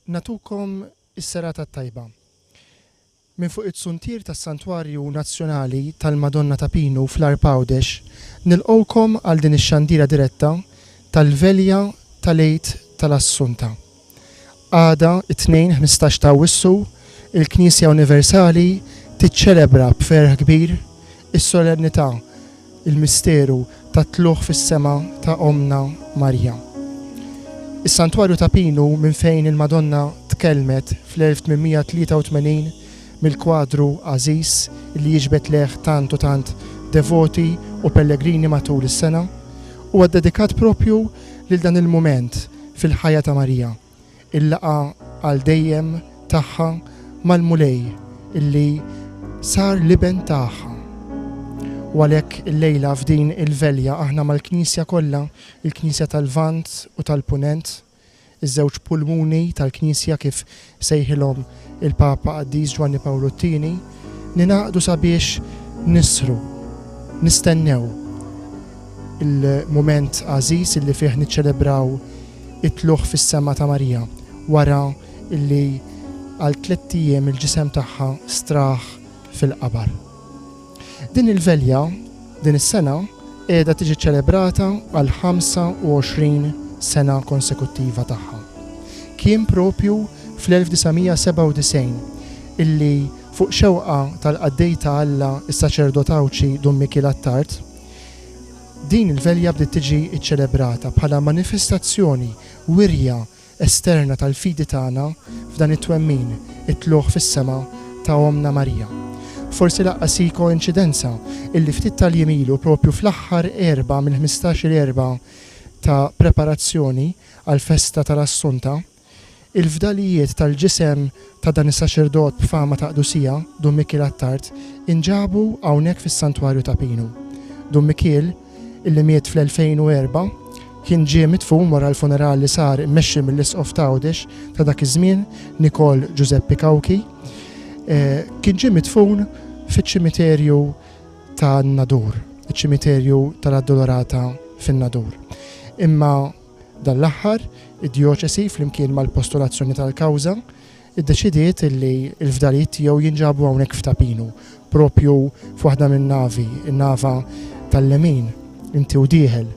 Natukom is-serata tajba. Min fuq it-suntir tas-Santwarju Nazzjonali tal-Madonna ta' Pinu fl-Arpawdex nilqgħukom għal din ix-xandira diretta tal-Velja tal-Għid tal-Assunta. Għada it-tnejn 15 ta' Awwissu il-Knisja Universali tiċċelebra b'ferħ kbir is-solennità, il-misteru tat-tluħ fis-sema ta' Omna Marja. Is-Santwarju ta' Pinu minn fejn il-Madonna tkellmet fl-1883 mill-kwadru Aziz li jiġbed leħ tant u tant devoti u pellegrini matul is-sena huwa dedikat propju lil dan il-mument fil-ħajja ta' Marija, il-laqa għal dejjem tagħha mal-mulej illi sar liben tagħha. U għalhekk il-lejla f'din il-velja aħna mal-Knisja kollha, il-Knisja tal-Vant u tal-Punent, iż-żewġ pulmuni tal-Knisja kif sejħilhom il-Papa Qaddiż Ġwanni Pawlu II, ninaqdu sabiex nisru, nistennew il-mument għażiż illi fih niċċelebraw it-tluħ fis-sema ta' Marija wara illi għal 3 ijiem il-ġisem tagħha straħ fil-qabar. Din il-velja, din is-sena, qiegħda tiġi ċċelebrata għal 25 sena konsekuttiva tagħha. Kien propju fl-1997 illi fuq xewqa tal-qaddejta Alla is-saċerdot Awċi Dun Mikiel Attard, din il-velja bdiet tiġi ċċelebrata bħala manifestazzjoni wirja esterna tal-fidi tagħna f'dan it-twemmin it-tluħ fis-sema ta' Omna Marija. Forsi laqqas hi koinċidenza illi ftit tal-jimilu propju fl-aħħar 4 mill-15 ta' preparazzjoni għal festa tal-Assunta, il-fdalijiet tal-ġisem ta' dan is-saċerdot b'fama ta' qdusija Dun Mikiel Attard inġabu hawnhekk fis-Santwarju ta' Pinu. Dun Mikiel illi miet fl-2004 kien ġie mitfun wara l-funeral li sar immexxi mill-Isqof ta' Għawdex ta' dak iż-żmien Nikol Giuseppe Kawki, kien ġie mitfun fiċ-ċimiterju ta' Nadur, iċ-ċimiterju tal-Addolorata fin-Nadur. Imma dan l-aħħar id-djoċesi flimkien mal-postulazzjoni tal-kawża iddeċidiet illi l-fdalijiet tiegħu jinġabu hawnhekk f'Tapinu, propju f'waħda min-navi, in-nava tal-Lemin, inti u dieħel,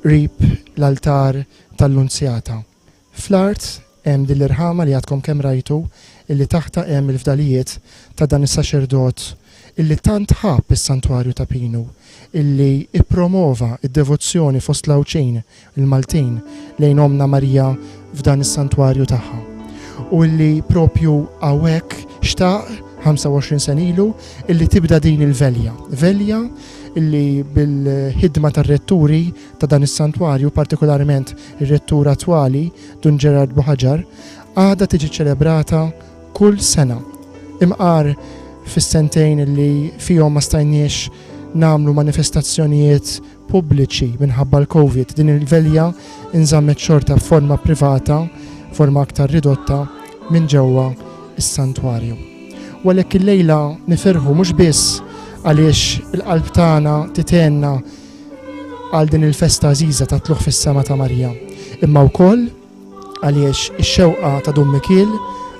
qrib l-altar tal-Nunzjata. Fl-art hemm din l-irħama li għadkom kemm rajtu illi taħta hemm il-fdalijiet ta' dan is-saċerdot illi tant ħabb is-Santwarju ta' Pinu, illi ippromova id-devozzjoni fost l-Awċin il-Maltin lejn Omna Marija f'dan is-Santwarju tagħha. U illi propju hawnhekk xtaq 25 sen ilu illi tibda din il-velja. Velja illi bil-ħidma tar-retturi ta' dan is-santwarju, partikolarment ir-rettur attwali Dun Ġerard Buħaġar, għadha tiġi ċelebrata kull sena. Imqar fis-sentejn illi fihom ma stajniex nagħmlu manifestazzjonijiet pubbliċi minħabba l-Covid, din il-velja inżammet xorta b'forma privata, forma aktar ridotta minn ġewwa is-santwarju. U għalhekk il-lejla nifirħu mhux biss għaliex il-qalb tagħna titenna għal din il-festa għażiża ta' tluħ fis-sema ta' Marija, imma wkoll għaliex ix-xewqa ta' Dun Mikiel,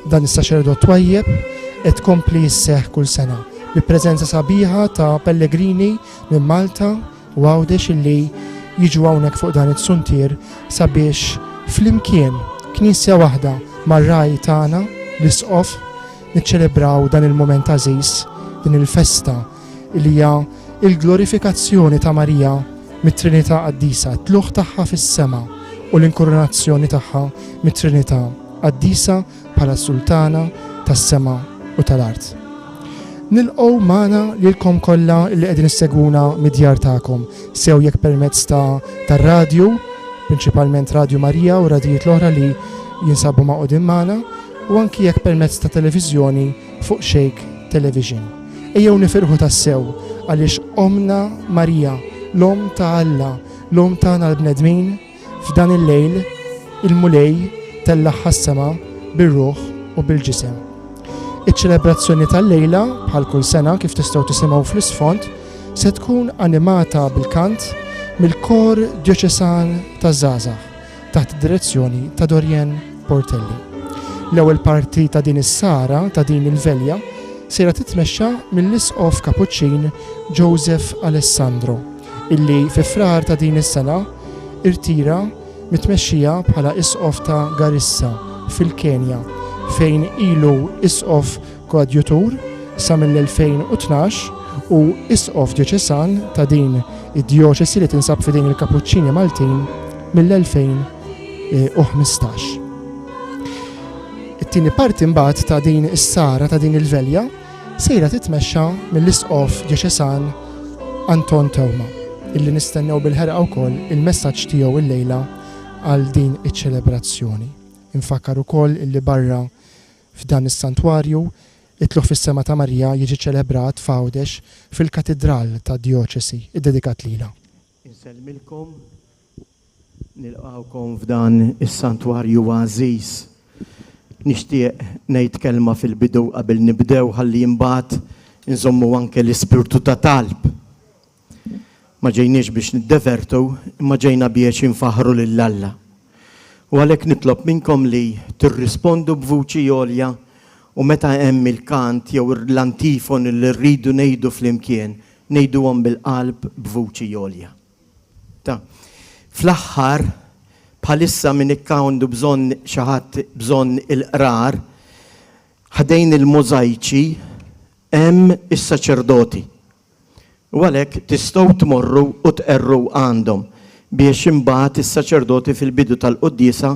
dan is-saċerdot twajjeb, qed tkompli jisseħħ kull sena bi preżenza sabiħa ta' pellegrini minn Malta u Għawdex illi jiġu hawnhekk fuq dan it-suntir sabiex flimkien knisja waħda mar-raj tagħna l-Isqof niċċelebraw dan il-mument għażiż, din il-festa li hija il-glorifikazzjoni ta' Marija mit-Trinità Qaddisa, t-tluħ tagħha fis-sema u l-inkoronazzjoni tagħha mit-Trinità Qaddisa bħala Sultana tas-sema u tal-art. Nilqgħu magħna lilkom kollha li qegħdin issegwuna mid-djar tagħkom, sew jekk permezz tar-radju, prinċipalment Radju Marija u radijiet l-oħra li jinsabu maqudin magħna, u anki jekk permezz ta' televiżjoni fuq Shake Television. Ejjew nifirħu tassew għaliex Omna Marija, l-Om ta' Alla, l-Om tagħna l-bnedmin, f'dan il-lejl il-mulej tellaħħa s-sema bir-ruħ u bil-ġisem. Iċ-ċelebrazzjoni tal-lejla bħal kull sena kif tistgħu tisimgħu fl-isfond se tkun animata bil-kant mill-Kor Djoċesan taż-Żgħażagħ taħt id-direzzjoni ta' Dorien Portelli. L-ewwel parti ta' din is-sara ta' din il-velja sejra titmexxa mill-isqof Kapuċċin Joseph Alessandro, illi fi frar ta' din is-sena irtira mitmexxija bħala isqof ta' Garissa fil-Kenja fejn ilu isqof koadjutur sa mill-2012 u isqof dioċesan ta' din id-dioċesi li tinsab fi din il-Kapuċċini Maltin mill-2015. It-tieni parti mbagħad ta' din is-sara ta' din il-velja sejra titmexxa mill-isqof dioċesan Anton Tewma, illi nistennew bil-ħerqa wkoll il-messaġġ tiegħu illejla għal din iċ-ċelebrazzjoni. Infakkar ukoll illi barra f'dan is-santwarju it-tluħ fis-Sema ta' Marija jiġi ċelebrat f'Għawdex fil-Katedral ta' Dioċesi iddedikat lilha. Insellmilkom nilqgħukom f'dan is-santwarju għażiż. Nixtieq ngħid kelma fil-bidu qabel nibdew ħalli imbagħad inżommu anke l-ispirtu ta' talb. Ma ġejniex biex niddevertu, imma ġejna biex infaħru lill-Alla. U għalhekk nitlob minnkom li tirrispondu b'vuċi għolja u meta hemm il-kant jew l-antifon li rridu ngħidu flimkien, ngħiduhom bil-qalb b'vuċi għolja. Fl-aħħar bħalissa minn ikkawndu bżonn xi ħadd bżonn il-qrar, ħadejn il-mużajċi hemm is-saċerdoti. U għalhekk tistgħu tmorru u tqerru għandhom biex imbagħad is-saċerdoti fil-bidu tal-quddiesa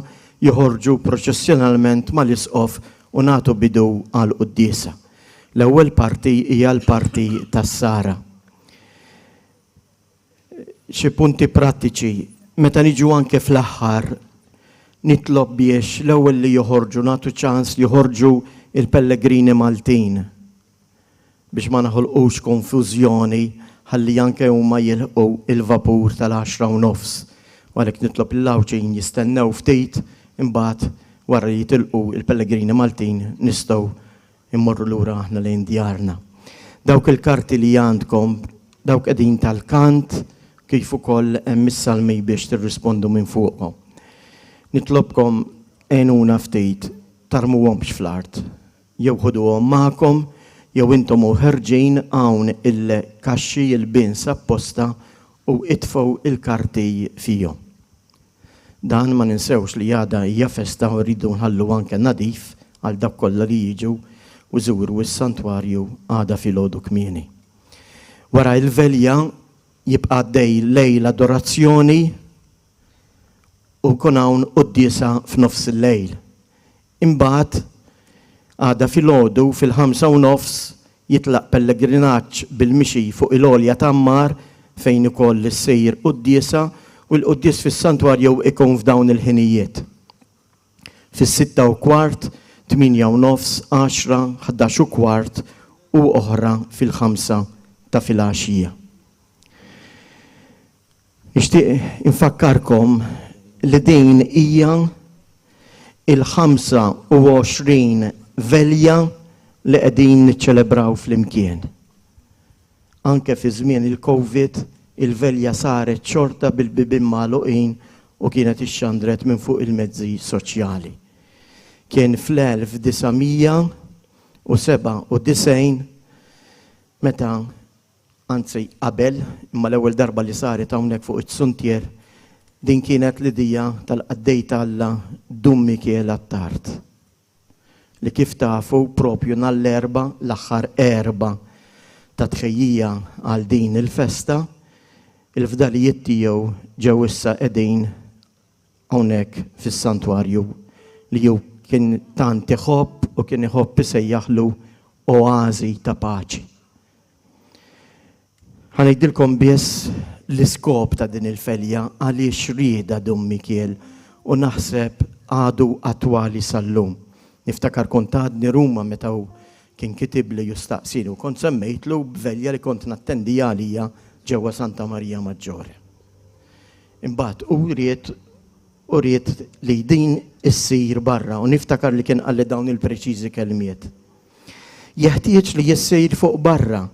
joħorġu proċessjonalment mal-isqof u nagħtu bidu għall-quddiesa. L-ewwel parti hija l-parti tas-sara. Xi punti prattiċi meta niġu anke fl-aħħar nitlob biex l-ewwel li joħorġu nagħtu ċans li joħorġu il-Pellegrini Maltin biex ma naħolqux konfużjoni ħalli anke huma jilħqu il-vapur tal-10:30. U għalhekk nitlob il-lawċin jistennew ftit imbagħad wara jitilqu il-Pellegrini Maltin nistgħu immorru lura aħna lejn djarna. Dawk il-karti li għandkom, dawk qegħdin tal-kant, kif ukoll hemm is-salmi biex tirrispondu minn fuqhom. Nitlobkom għenuna ftit tarmuhomx fl-art, jew ħuduhom magħkom, jew intom u ħerġin hawn il-kaxxi il-bins apposta u itfgħu il-karti fihom. Dan ma ninsewx li għada hija festa u rridu nħallu anke nadif għal dak kollha li jiġu u żuru s-santwarju għada filgħodu kmieni. Wara l-velja jibqa' għaddej lejl adorazzjoni u kun hawn quddiesa f'nofs il-lejl. Imbagħad għada filgħodu fil-5:30 jitlaq pellegrinaġġ bil-mixi fuq il-għolja Tammar fejn ukoll issejjer quddiesa u l-quddies fis-santwarju ikun f'dawn il-ħinijiet. Fis-6:15, 8:30, 10, 11:15 u oħra fil-5 ta' filgħaxija. Nixtieq infakkarkom li din hija il-25 velja li qegħdin niċċelebraw flimkien. Anke fi żmien il-Covid il-velja saret xorta bil-bibien magħluqin u kienet ixxandret minn fuq il-mezzi soċjali. Kien fl-1997 meta anzi qabel imma l-ewwel darba li saret hawnhekk fuq it-Suntier din kienet l-idea tal-qaddej Alla Dum Mikiel Attart. Li kif tafu propju nhar-l-erba' l-aħħar erba' ta' tħejjija għal din il-festa, il-fdalijiet tiegħu ġew issa qegħdin hawnhekk fis-santwarju li jew kien tant iħobb u kien iħobb isejjaħlu oażi ta' paċi. Ħanejdilkom biss l-iskop ta' din il-felja għaliex rieda Dum Mikiel u naħseb għadu attwali sal-lum. Niftakar kont għadni Ruma meta kien kitib li jistaqsini u kont semmejtlu b'velja li kont nattendi għalija ġewwa Santa Marija Maġġore. Imbagħad u ried li din issir barra u niftakar li kien qalli dawn il-preċiżi kelmiet. Jeħtieġ li jissir fuq barra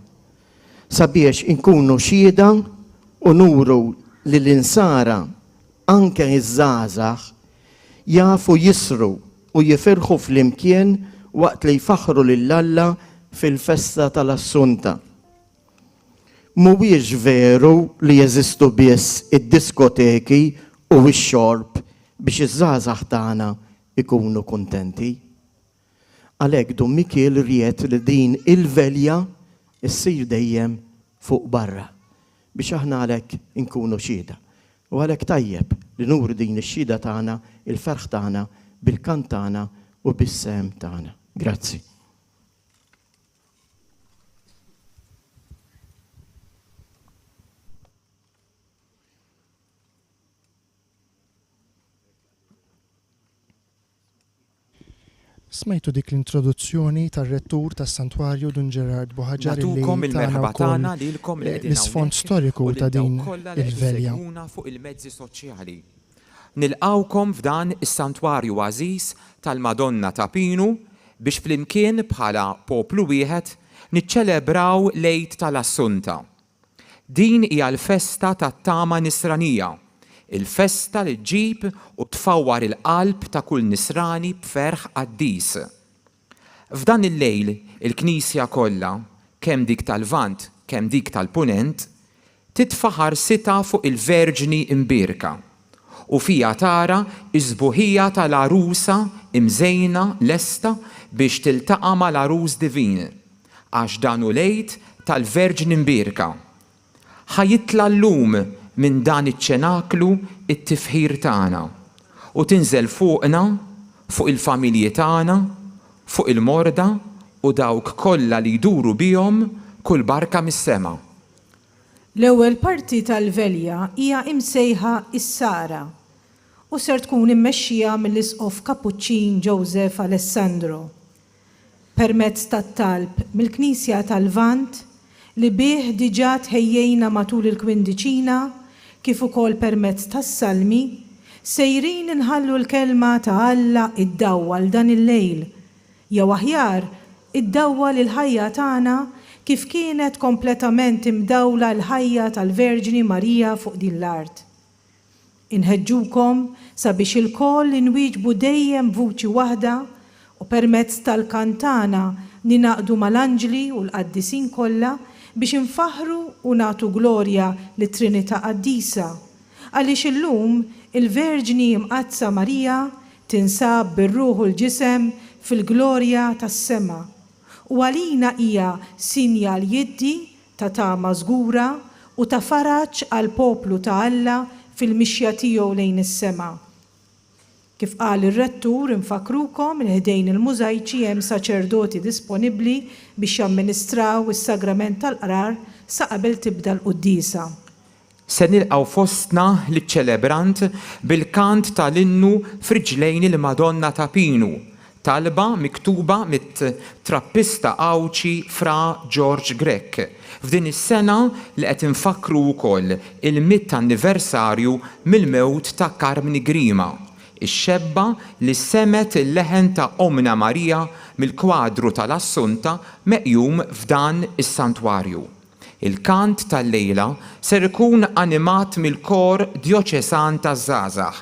sabiex inkunu xhieda u nuru li l-insara anke iż-żgħażagħ jafu jisru u jifirħu fl-imkien waqt li jfaħru lill-Alla fil-festa tal-Assunta. Mhuwiex veru li jeżistu biss id-diskoteki u x-xorb biex iż-żgħażagħ tagħna ikunu kuntenti. Għalhekk Dun Mikiel ried li din il-velja issir dejjem fuq barra biex aħna għalhekk inkunu xhieda. U għalhekk tajjeb li nuru din ix-xhieda tagħna, il-ferħ tagħna bil-kant tagħna u bis-sem tagħna. Grazzi. Smajtu dik l-introduzzjoni tar-rettur tas-Santwarju Dun Ġerard Boħaġar Natukom il-merħba tagħna lilkom li qegħdin l-isfond storiku ta' din il-velja. Fuq il-mezzi soċjali. Nilqawkom f'dan is-Santwarju għażiż tal-Madonna ta' Pinu biex flimkien bħala poplu wieħed niċċelebraw l-Għid tal-Assunta. Din hija l-festa tat-tama nisranija, il-festa li ġġib u tfawwar il-qalb ta' kull nisrani b'ferħ qaddis. F'dan il-lejl il-Knisja kollha, kemm dik tal-Lvant, kemm dik tal-Punent, titfaħar sita fuq il-Verġni imbierka u fija tara iż-żbuħija tal-arusa imżejna lesta biex tiltaqa' mal-arus divin, għax dan hu l-Għid tal-Verġni imbierka. Ħajitla llum minn dan iċ-ċenaklu it-tifħir tagħna u tinżel fuqna, fuq il-familji tagħna, fuq il-morda u dawk kollha li jduru bihom kull barka mis-sema. L-ewwel parti tal-velja hija imsejħa is-Sara u ser tkun immexxija mill-Isqof Kapuċċin Joseph Alessandro. Permezz tat-talb mill-Knisja tal-Lvant li bih diġà tħejjejna matul il-kwindiċina kif ukoll permezz tas-salmi, sejrin inħallu l-kelma ta' Alla id-dawwa l dan il-lejl, jew aħjar id-dawwa l-ħajja tagħna kif kienet kompletament imdawla l-ħajja tal-Verġni Marija fuq din l-art. Inħeġġukom sabiex il-koll inwieġbu dejjem vuċi waħda u permezz tal-kantana ninaqdu mal-anġli u l-qaddisin kollha biex infaħru u nagħtu glorja lit Trinità Qaddisa, għaliex illum il-Verġni mqazza Marija tinsab bir-ruħ u l-ġisem fil-glorja tas-sema u għalina hija sinjal jiddi ta' tama żgura u ta' faraġġ għal poplu ta' Alla fil-mixja tiegħu lejn is-sema. Kif qal ir-rettur infakrukom il ħdejn il-mużajċi hemm saċerdoti disponibbli biex jamministraw is-sagrament tal-qrar sa qabel tibda l-quddisa. Se nilqgħu fostna liċ-ċelebrant bil-kant tal-innu f'riġlejn il-Madonna ta' Pinu, talba miktuba mit-trappista Awċi Fra George Grech. F'din is-sena li qed infakru wkoll il-100 anniversarju mill-mewt ta' Carmine Grima, ix-xebba li semet il-leħen ta' Omna Marija mill-kwadru tal-Assunta meqjum f'dan is-santwarju. Il-kant tal-lejla ser ikun animat mill-kor djoċesan taż-żgħażagħ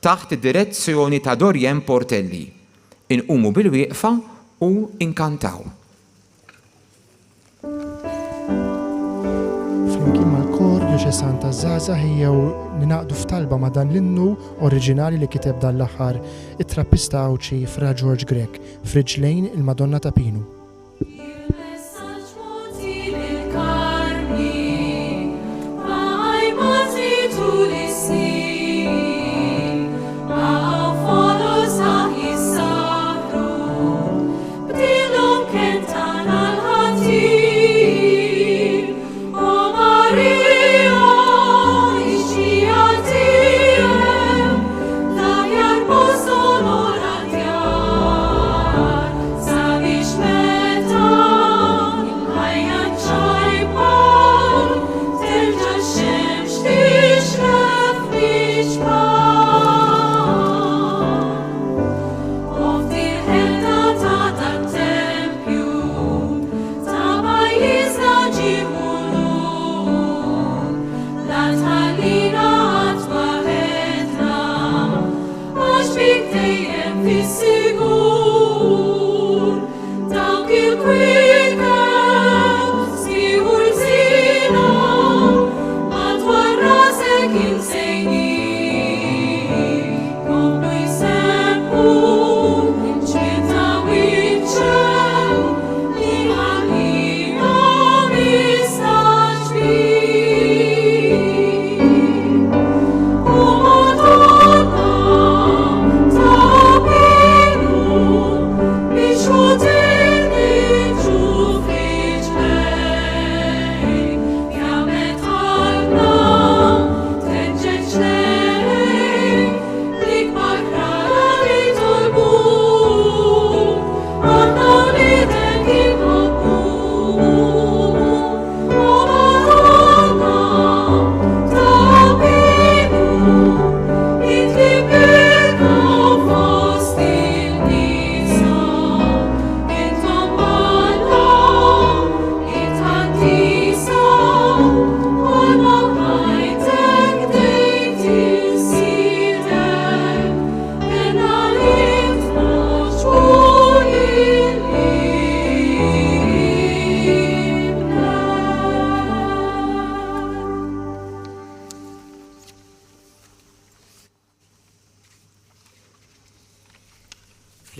taħt id-direzzjoni ta' Dorien Portelli. Inqumu bil-wieqfa u inkantaw. Flimkien mal-kor djoċesan taż-żgħażagħ ejjew ninaqdu f'talba ma' dan l-innu oriġinali li kiteb dan l-aħħar it-trappista Awċi Fra George Grech f'riġlejn il-Madonna ta' Pinu. Sabiex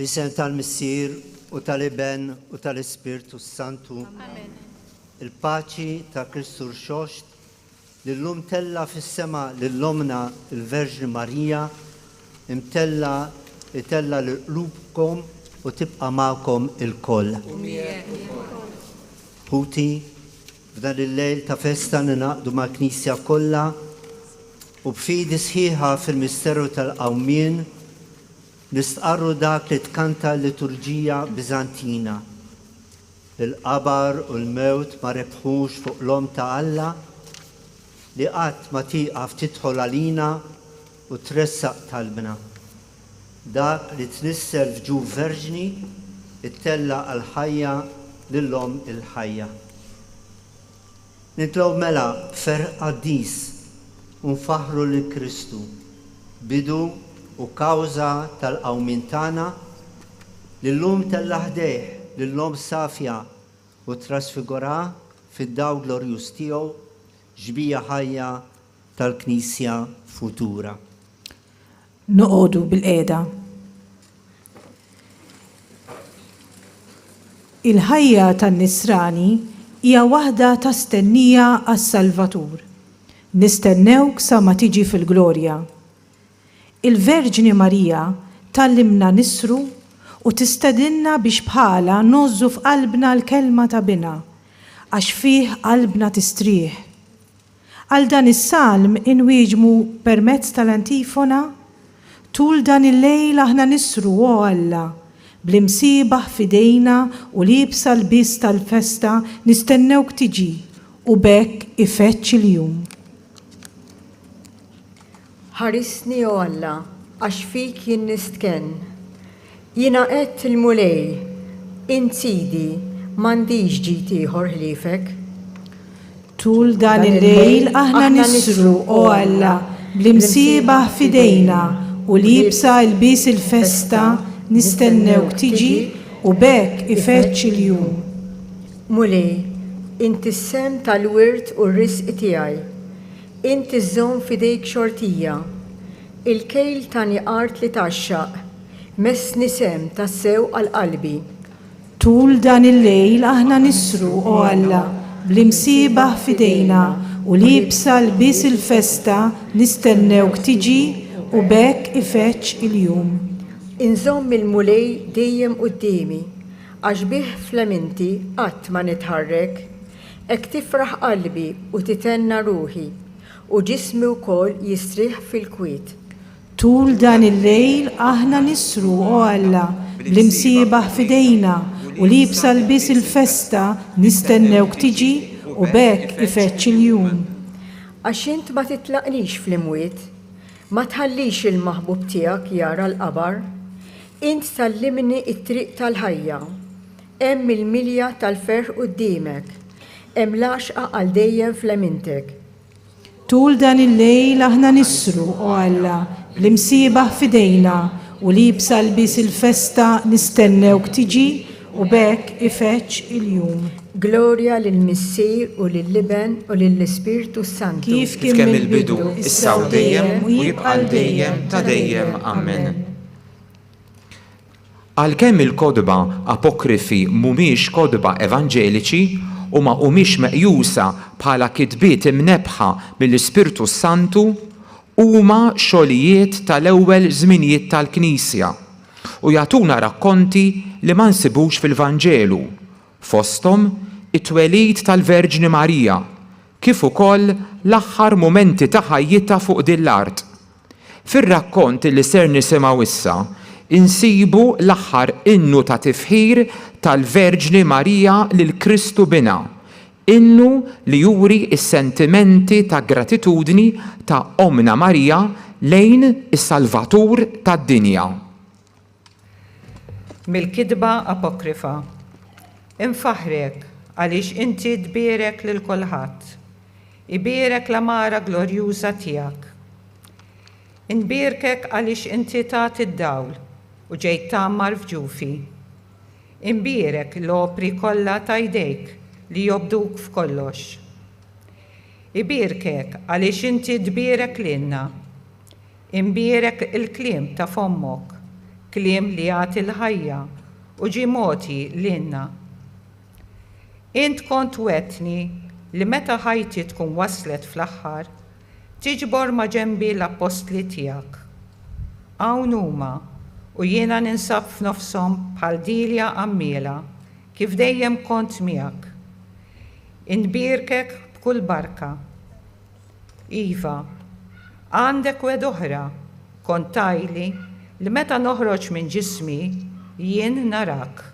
B'isem tal-Missier u tal-Iben u tal-Ispirtu Santu. Il-paċi ta' Kristu rxoxt l-lum tella fis-sema l-lomna il-Verġni Marija imtella itella l-qlubkom u tibqa' magħkom il-koll. Ħuti f'dan il-lejl ta' festa ninaqdu mal-Knisja kollha u b'fidi sħiħa fil-misteru tal-qawmien nistqarru dak li tkanta l-liturġija Biżantina. Il-qabar u l-mewt ma rebħux fuq l-om ta' Alla li qatt ma tieqaf tidħol għalina u tressaq talbna. Dak li tnisser f'ġu verġni ittella għal-ħajja lill-om il-ħajja. Nitlob mela ferq qaddis u nfaħru lil Kristu, bidu u kawża tal-qawmien tagħna li llum tella ħdejh lill-om safja u trasfigura fid-daw glorjuż tiegħu ġbija ħajja tal-Knisja futura. Noqogħdu bil-qiegħda. Il-ħajja tan-Nisrani hija waħda ta' stennija għas-Salvatur. Nistennewk sa ma tiġi fil-glorja. Il-Verġni Marija tallimna nisru u tistedinna biex bħala nożżu f'qalbna l-kelma ta' bina, għax fih qalbna tistrieħ. Għal dan is-salm inwieġmu permezz tal-antifona, tul dan il-lejl aħna nisru o Alla, bl-imsiebaħ fidejna u libsa l-bis tal-festa nistennewk tiġi u bekk ifeċċ il-jum. Ħarisni o Alla, għax fik jien nistkenn. Jiena qed il-mulej, insidi, m'għandix ġid ieħor ħliefek. Tul dan il-lejl aħna nisru o Alla, bl-imsiebaħ fidejna u libsa l-bis il-festa nistennewk tiġi u bekk ifeċċ il-jum. Mulej, inti s-sem tal-wirt u r-risq tiegħi. Inti żżomm fidejk xortija, il-kejl ta' niqart li taxxaq, messni sem tas-sew għal-qalbi. Tul dan il-lejl aħna nisru o Alla, bl-imsiebaħ fidejna u libsa l-bis il-festa nistennewk tiġi u bekk ifeċċ il-jum. Inżomm il-mulej dejjem qudiemi, għax bih flaminti qatt ma nitħarrek, hekk tifraħ qalbi u titenna ruħi u ġismi wkoll jistrieħ fil-kwiet. Tul dan il-lejl aħna nisru o Alla, bl-imsiebaħ fidejna u libsa l-bis il-festa nistennewk tiġi u bekk ifeċċ il-jum. Għax int ma titlaqnix fl-imwiet, ma tħallix il-maħbub tiegħek jara l-qabar, int tallimni it-triq tal-ħajja, hemm il-milja tal-ferħ quddiemek, hemm laxqa għal dejjem fl-emintek. Tul dan il-lejl aħna nisru o Alla, bl-imsiebaħ fidejna u libsa l-bis il-festa nistennewk tiġi u bekk ifeċċ il-jum. Glorja lill-Missier u lill-Iben u lill-Ispirtu Santu. Kif kemm il-bidu, issa u dejjem u jibqa' dejjem ta' dejjem. Amen. Għalkemm il-kodba apokrifi mhumiex kodba evanġeliċi u ma humiex meqjusa bħala kitbiet imnebħa mill-Ispirtu Santu, huma xogħlijiet tal-ewwel żminijiet tal-Knisja u jagħtuna rakkonti li ma nsibux fil-Vanġelu, fosthom it-twelid tal-Verġni Marija, kif ukoll l-aħħar mumenti ta' ħajjitha fuq din l-art. Fir-rakkont li ser nisimgħu issa, insibu l-aħħar innu ta' tifħir tal-Verġni Marija lil Kristu bina, innu li juri is-sentimenti ta' gratitudni ta' Omna Marija lejn is-Salvatur tad-dinja. Mill-kidba apokrifa. Infaħrek għaliex inti tbierek lil kulħadd. Ibierek l-amara glorjuża tiegħek. Inbierkek għaliex inti tagħti d-dawl u ġejt tagħmar f'ġufi. Inbierek l-opri kollha ta' jdejk li jobduk f'kollox. Ibierkek għaliex inti tbierek lilna. Inbierek il-kliem ta' fommok kliem li jagħti l-ħajja u ġie moti lilna. Int kont wetni li meta ħajti tkun waslet fl-aħħar, tiġbor ma' ġenbi l-apostli tiegħek. Hawn huma u jiena ninsab f'nofshom bħal Dilja Ammiela kif dejjem kont miegħek. Inbirkek b'kull barka. Iva, għandek wed oħra, kont tajli li meta noħroġ minn ġismi jien narak.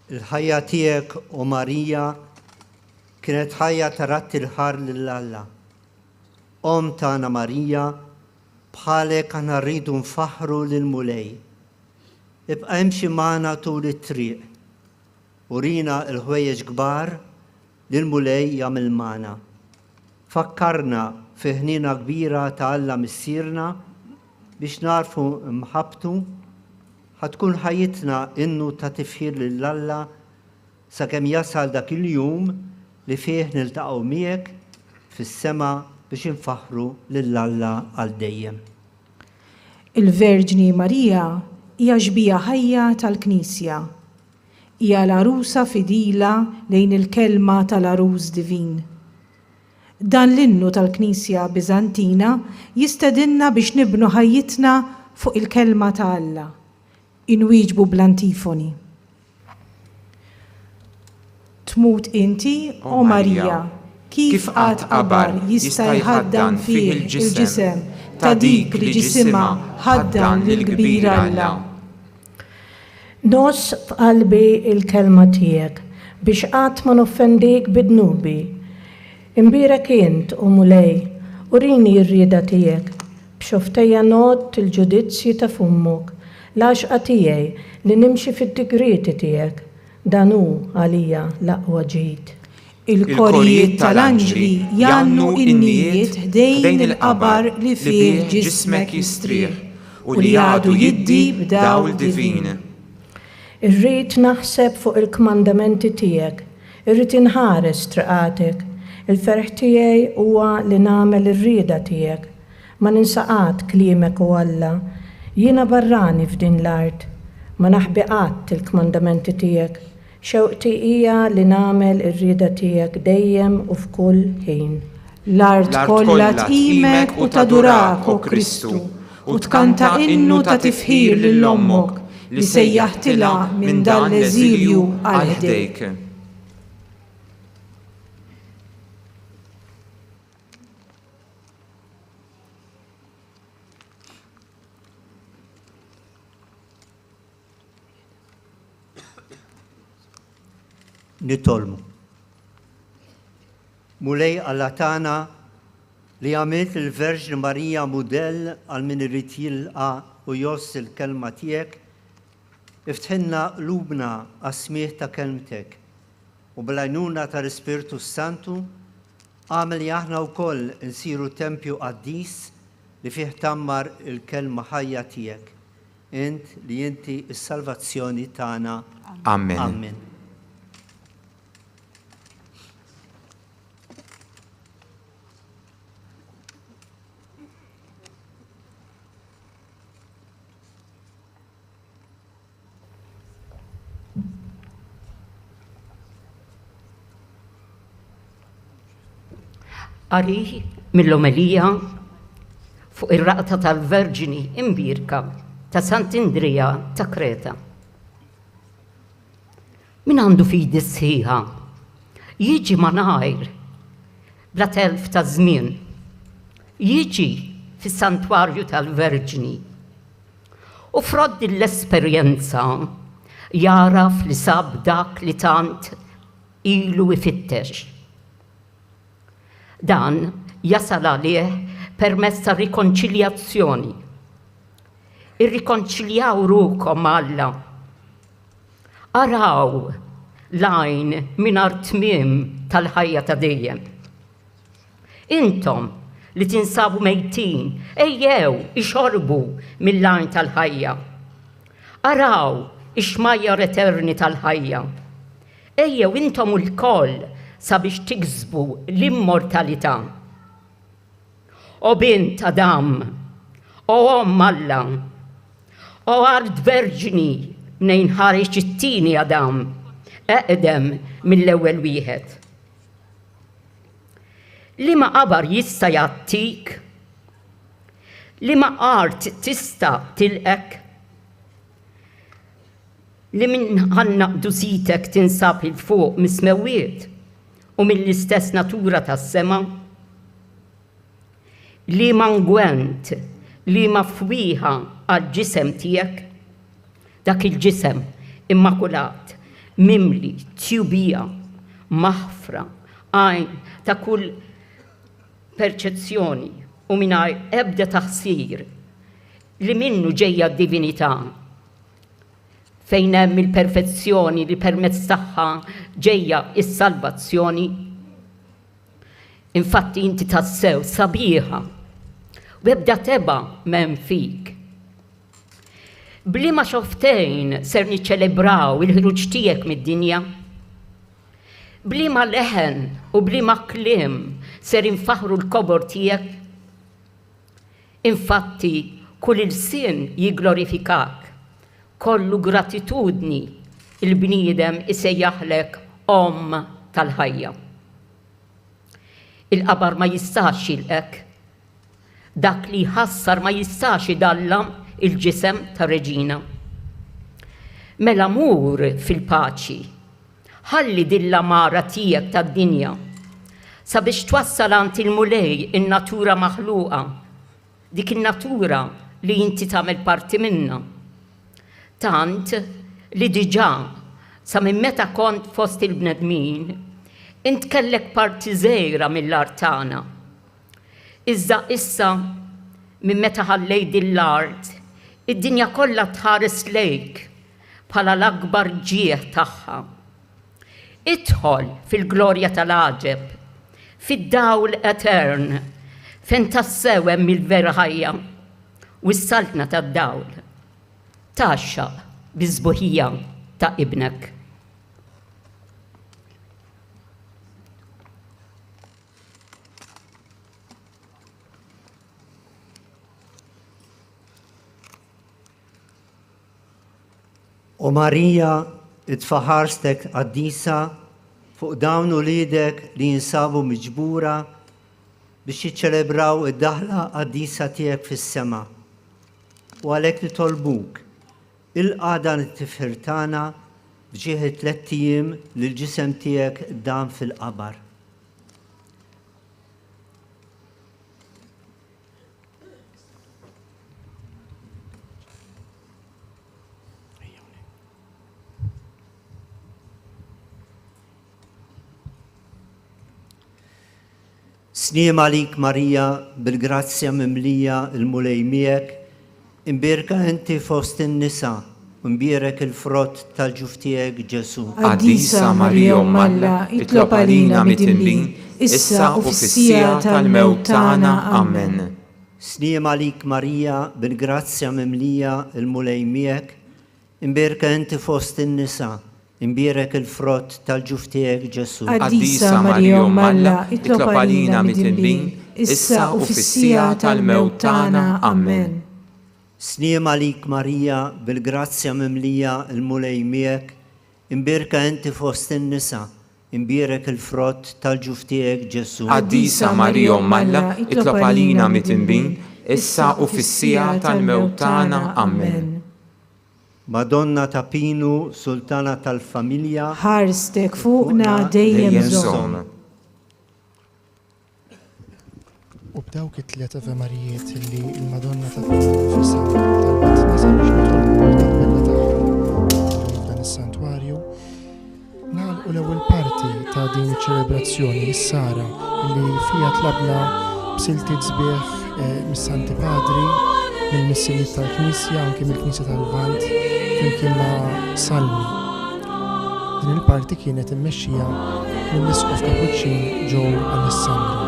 Il-ħajja tiegħek u Marija kienet ħajja tarat il-ħar lill-Alla. Om tagħna Marija bħalek aħna rridu nfaħru lil-mulej. Ibqa' imxi magħna tul it-triq u rina l-ħwejjeġ kbar li l-mulej jagħmel magħna. Fakkarna fi ħnina kbira ta' Alla missierna biex narfu mħabtu ħatkun ħajjitna innu ta' tifħir lill-Alla sakemm jasal dak il-jum li fih niltaqgħu miegħek fis-sema biex infaħru lill-Alla għal dejjem. Il-Verġni Marija hija ġbija ħajja tal-Knisja. Hija l-arusa fidila lejn il-kelma tal-arus divin. Dan l-innu tal-Knisja Biżantina jistedinna biex nibnu ħajjitna fuq il-kelma ta' Alla. Inwieġbu bl-antifoni. Tmut inti, o Marija, kif qatt qabar jista' jħaddan fih il-ġisem ta' dik li ġisimha ħaddan lill-kbir Alla. Nos f'qalbi il-kelma tiegħek biex qatt ma noffendik bidnubi. Imbirek int u mulej u rini r-rieda tiegħek b'xoftejja not il-ġudizzji ta' fummok. L-għaxqa tiegħi li nimxi fid-digriti tiegħek dan hu għalija l-aqwa ġid. Il-korijiet tal-anġli jannu in-nijiet ħdejn il-qabar li fih ġismek jistrieħ u li għadu jiddi b'dawl divin. Irrid naħseb fuq il-kmandamenti tiegħek, irrid inħares triqatek. Il-ferħ tiegħi huwa li nagħmel ir-rieda tiegħek. Ma ninsaqat kliemek u Alla. Jiena barrani f'din l-art, ma naħbi qatt il-kmandamenti tiegħek. Xewqti hija li nagħmel ir-rieda tiegħek dejjem u f'kull ħin. L-art kollha tqimek u tadurak, o Kristu, u tkanta innu ta' tifħir lil ommok li sejjaħtilha minn dan l-eżilju għal ħdejk. Nitolmu. Mulej Alla tagħna li għamilt il-Verġni Marija mudell għal min irid jilqa' u joss il-kelma tiegħek, iftħilna qlubna għas-smieħ ta' kelmtek u bl-għajnuna tal-Ispiritu Santu għamel li aħna wkoll insiru tempju qaddis li fih tammar il-kelma ħajja tiegħek. Int li inti s-salvazzjoni tagħna. Amen. Amen. Qari mill-omelija fuq ir-raqta tal-Verġini imbirka ta' Sant'Indrija ta' Kreta. Min għandu fidi sħiħa jiġi malajr bla telf ta' żmien, jiġi fis-santwarju tal-Verġini u froddi l-esperjenza jaraf li sab dak li tant ilu ifittex. Dan jasal għalih permezz ta' rikonċiljazzjoni. Irrikonċiljaw rukom Alla. Araw lajn mingħajr tmiem tal-ħajja ta' dejjem. Intom li tinsabu mejtin ejjew ixorbu mill-lajn tal-ħajja. Araw ix-xmajjar eterni tal-ħajja. Ejjew intom l-koll sabiex tiksbu l-immortalità. O bint Adam, o Omm Alla, o art verġini mnejn ħareġ it-tieni Adam, eqdem mill-ewwel wieħed. Liema qabar jista' jagħtik, liema art tista' tilqek, li minn ħannaqdu sitek tinsab il-fuq mis-smewwiet u mill-istess natura tas-sema, li ma ngwent, li ma fwieħa għal-ġisem tiegħek, dak il-ġisem immakulat, mimli, tjubija, maħfra, għajn ta' kull perċezzjoni u mingħajr ebda taħsir li minnu ġejja d-divinità, fejn hemm il-perfezzjoni li permezz tagħha ġejja is-salvazzjoni. Infatti inti tassew sabiħa u ebda teba m'hemm fik. Bliema xoftejn ser niċċelebraw il-ħruġ tiegħek mid-dinja? Bliema leħen u bliema kliem ser infaħru l-kobor tiegħek? Infatti kull il-sien jigglorifikak, kollu gratitudni il-bniedem isejjaħlek Omm tal-ħajja. Il-qabar ma jistax jilqek, dak li ħassar ma jistax idallam il-ġisem ta' Reġina. Mela mur fil-paċi, ħalli dil-lamara tiegħek tad-dinja sabiex twassal għand il-mulej in-natura maħluqa, dik in-natura li inti tagħmel parti minnha. Tant li diġà sa minn meta kont fost il-bnedmin, int kellek parti żgħira mill-art tagħna. Iżda issa minn meta ħallejt l-art, id-dinja kollha tħares lejk bħala l-akbar ġieħ tagħha. Idħol fil-glorja tal-għaġeb, fid-dawl etern, fejn tassew hemm il-vera ħajja u s-saltna tad-dawl. Taxxaq biż-żbuħija ta' ibnek. U Marija, itfaħarstek qaddisa fuq dawn uliedek li jinsabu miġbura biex jiċċelebraw id-daħla qaddisa tiegħek fis-sema. U għalhekk nitolbuk il-qagħda nit-tifħir tagħna bġieħ 3 ijiem li l-ġisem tiegħek dam fil-qabar. Sniem għalik Marija bil-grazzja mimlija il-mulej miegħek, imbierka inti fost in-nisa, u mbierek il-frott tal-ġuf tiegħek Ġesu. Qaddisa Marija Omm Alla, itlob għalina mit-tinbin, issa u fis-sija tal-mewt tagħna. Amen. Sniem għalik Marija bil-grazzja mimlija il-mulej miegħek, imbierka inti fost in-nisa, imbierek il-frott tal-ġuf tiegħek Ġesu. Qaddisa Marija Omm Alla, itlob għalina mit-tinbin, issa u fis-sija tal-mewt tagħna. Amen. Sniem għalik Marija bil-grazzja mimlija il-mulej miegħek, imbierka inti fost in-nisa, imbierek il-frott tal-ġuf tiegħek Ġesu. Qaddisa Marija Omm Alla, itlob għalina mit-tinbin, issa u fis-sija tal-mewt tagħna. Amen. Madonna ta' Pinu, Sultana tal-Familja, ħarstek fuqna dejjem żomm. U b'dawk it-tliet Ave Marijiet li l-Madonna ta' Fissa talbet nisa biex nitolbu l-kappella tagħha f'dan is-santwarju, nagħlqu l-ewwel parti ta' din iċ-ċelebrazzjoni is-sara li fiha tlabna b'siltiet sbieħ mis-Santi Padri, mill-missijiet tal-Knisja, anke mill-Knisja tal-Lvant, flimkien ma' salmi. Din il-parti kienet immexxija mill-Isqof Kapuċċin Joe Alessandro.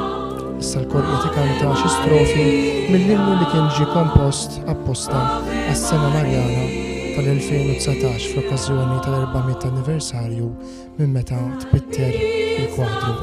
Issa l-kor ikanta xi strofi mill-innu li kien ġie kompost apposta għas-Sena Marjana tal-2019 fl-okkażjoni tal-400 anniversarju minn meta tbitter il-kwadru.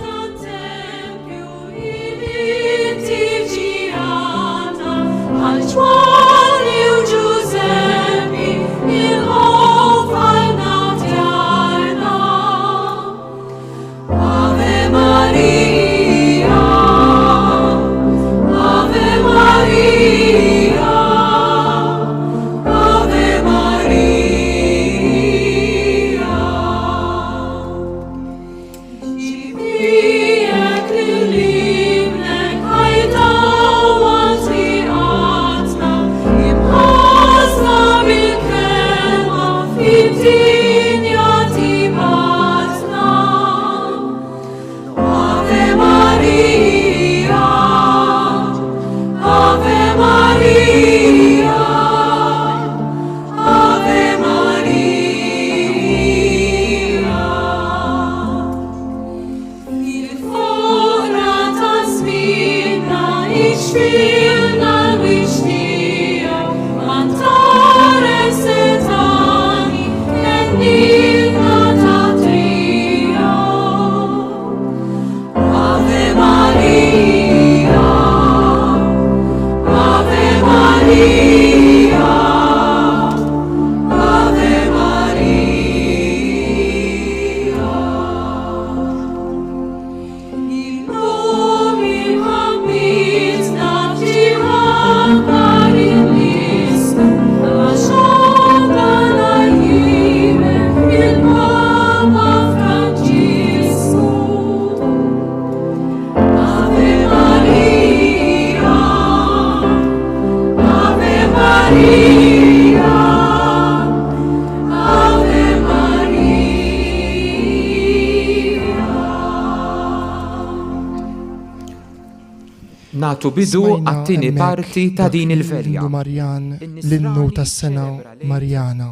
Natu bidu għattini parti ta' din il-verja. L-innu tas-sena Marjana,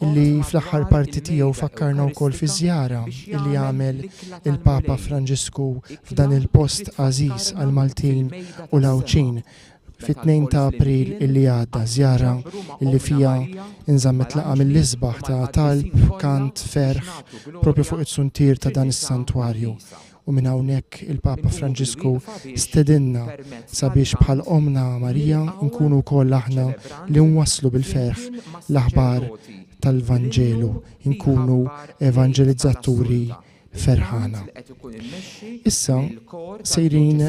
illi fl-aħħar parti tiegħu fakkarna wkoll fi żjara illi għamel il-Papa Franġisku f'dan il-post għażiż għal Maltin u Lawċin fit-2 ta' April illi għadda, żjara illi fija inżammet laqa mill-isbaħ ta' talb, kant, ferħ propju fuq it-suntir ta' dan is-santwarju. U minn hawnhekk il-Papa Franġisku stedinna sabiex bħal omna Marija nkunu wkoll aħna li nwasslu bil-ferħ l-aħbar tal-Vanġelu, nkunu evanġelizzaturi ferħana. Issa sejrin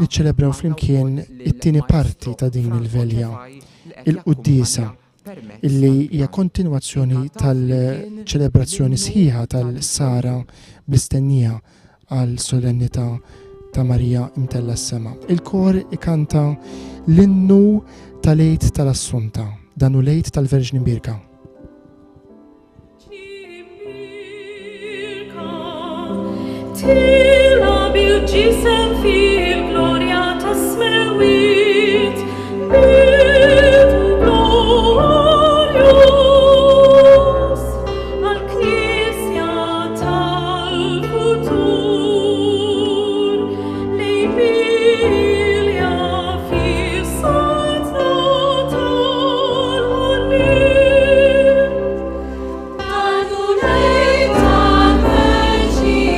niċċelebraw flimkien it-tieni parti ta' din il-velja, il-Qudiesa, illi hija kontinwazzjoni tal-ċelebrazzjoni sħiħa tal-Sara bl-istennija għal solennità ta' Marija imtella s-sema. Il-kor ikanta l-innu tal-Lejt tal-Assunta, danu Lejt tal-Verġni Birka. Tila bil-ġisem fil-glorja ta' smewit, bidu glorius, għal-Knisja tal-futur, lejbilja fis-sazna tal-ħollim, danu lejt tal-Verġni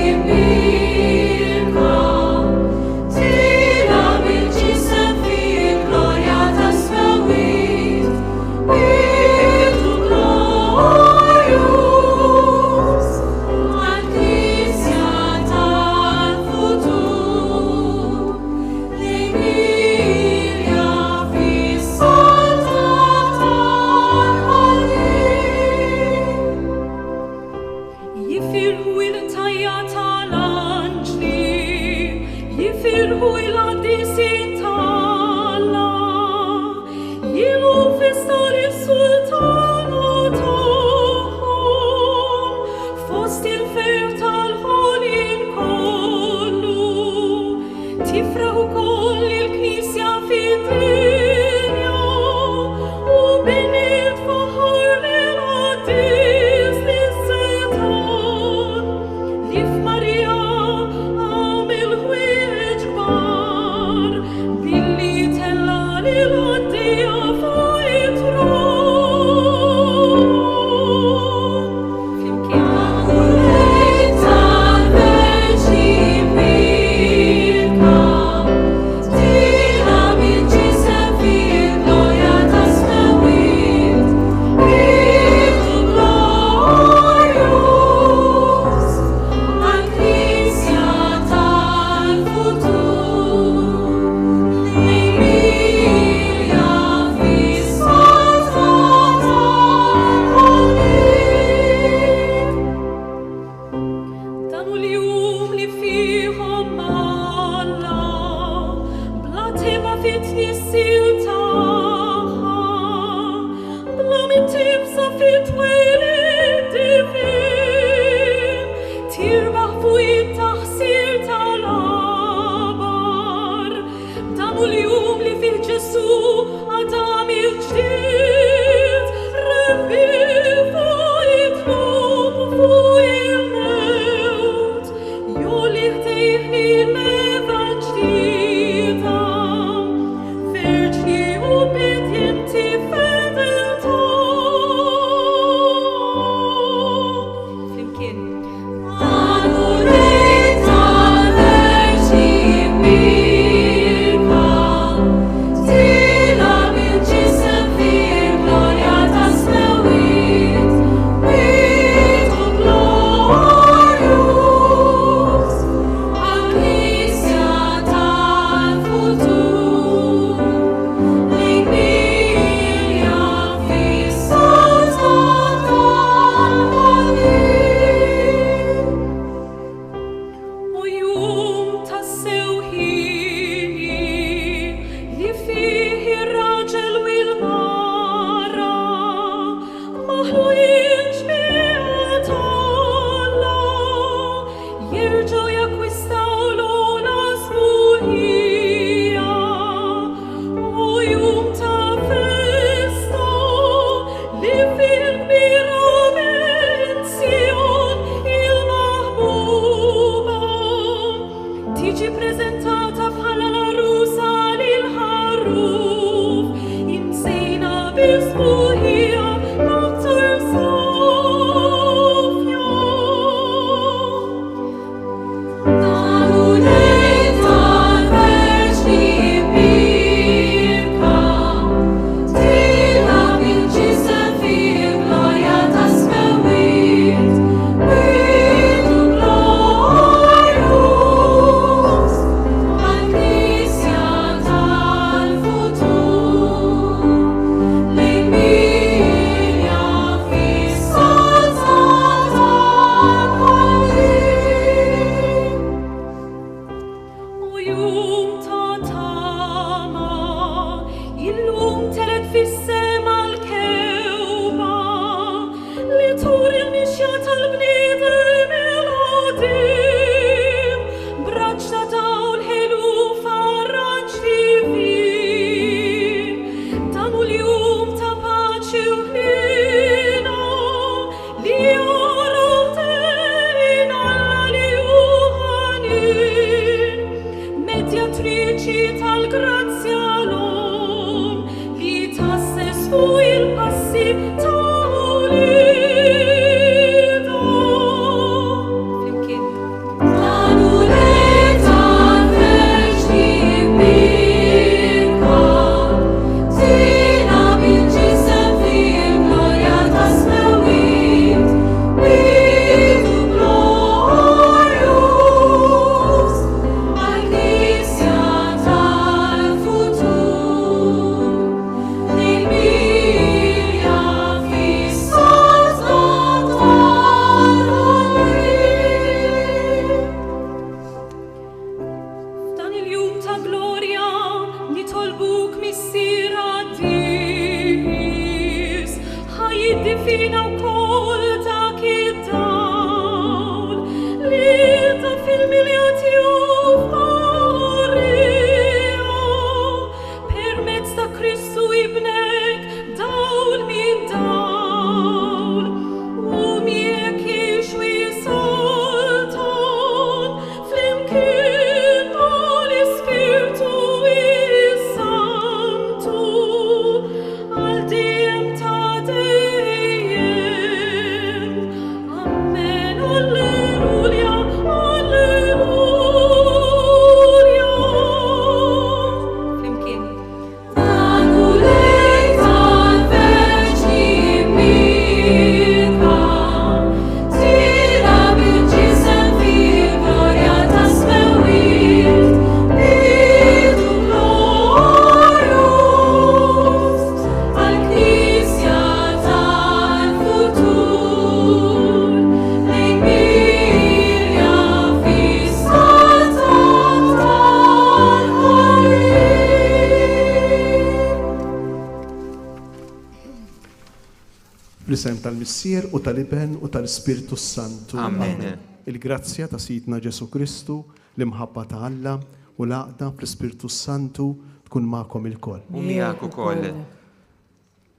L-isem tal-Missier u tal-Iben u tal-Spiritu Santu. Amen. Il-grazzja ta' Sidna Ġesu Kristu, l-imħabba ta' Alla u l-għaqda fl-Spiritu Santu tkun ma'kom il-koll. U miegħek ukoll.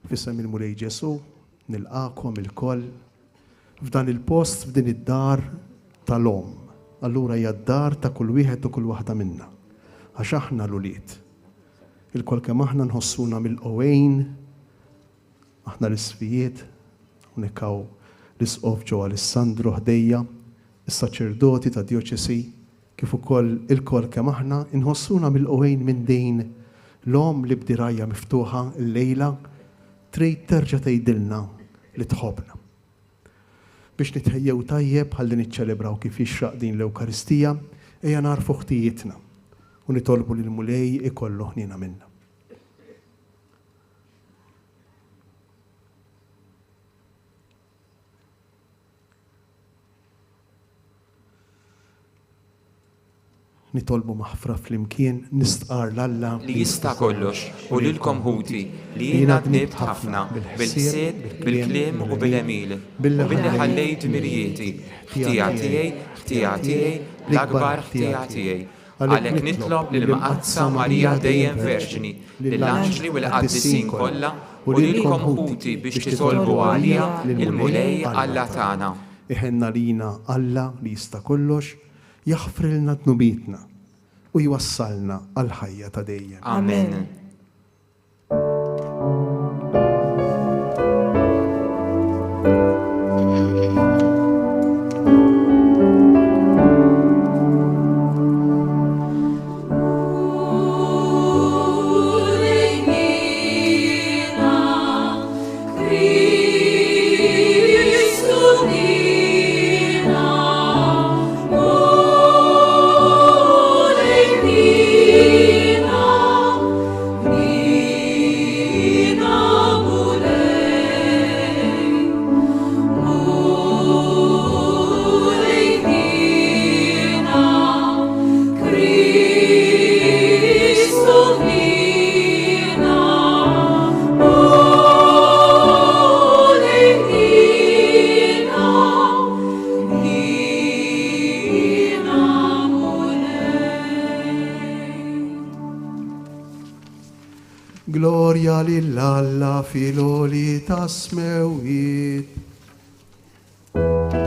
Fissem il-Mulej Ġesu, nilqakom il-koll f'dan il-post f'din id-dar tal-om. Allura hija d-dar ta' kull wieħed u kull waħda minna. Għax aħna l-uliet. Il-koll kemm aħna nħossuna mill-qowejn, aħna l-isfijiet, unikaw l-isqof ġo Alessandro ħdejja, is-saċerdoti ta' dioċesi, kif ukoll il-koll kemm aħna inħossuna mill-qowejn minn din l-om li bdirajja miftuħa l-lejla trid terġa' tgħidilna li tħobbna. Biex nitħejjew tajjeb ħalli niċċelebraw kif jixraq din l-Ewkaristija, ejja narfu ħtijietna u nitolbu lil mulej ikollu ħnina minna. nitolbu maħfra fl-imkien nistqar l-Alla li jista' kollox u lilkom ħuti li jiena dnibt ħafna bil-ħsieb, bil-kliem u bil-emil. Billi ħallejt mirjieti, ħtija tiegħi, l-akbar ħtija tiegħi. Għalhekk nitlob lil maqazza Marija dejjem Verġni, lill-anġli u l-qaddisin kollha u lilkom ħuti biex titolbu għalija il-mulej Alla tagħna. Iħenna lina Alla li jista' kollox jaħfrilna tnubitna u jwassalna għal ħajja ta' dejjem. Amen. Gloria lill-Alla fil-oli ta' smewit. Gloria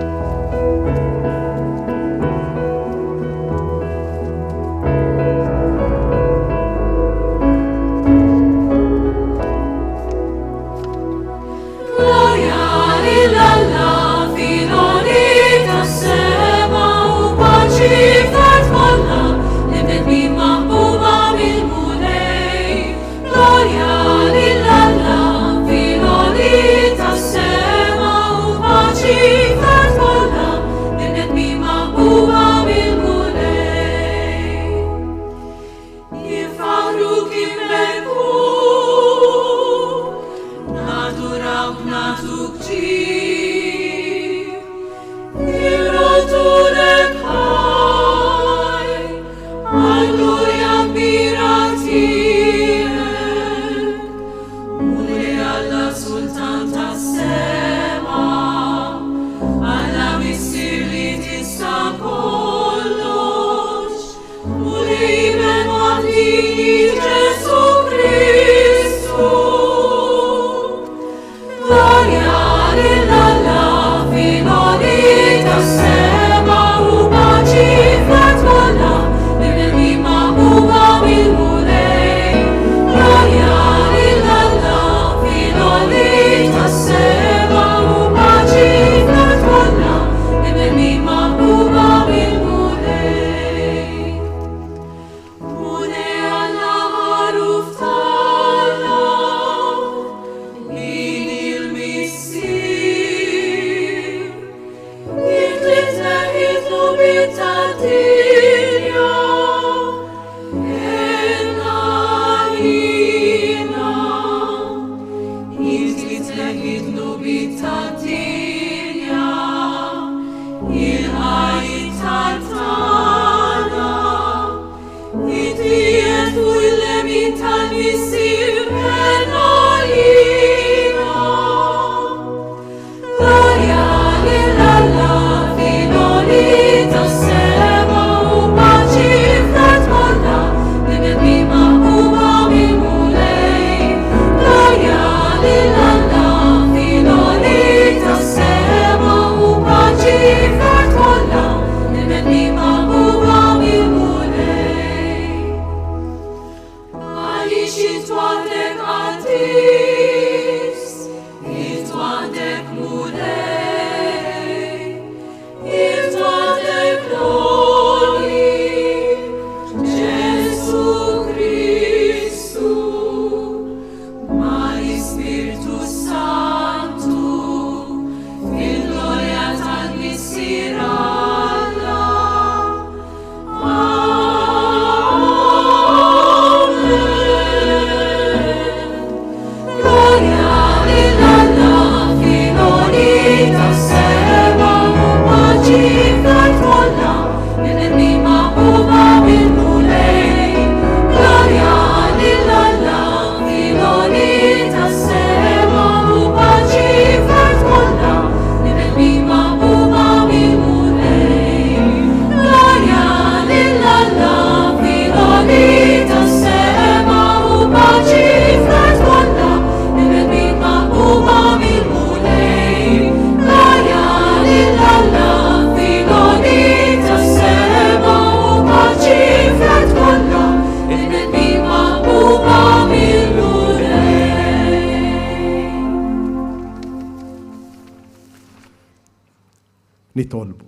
nitolbu.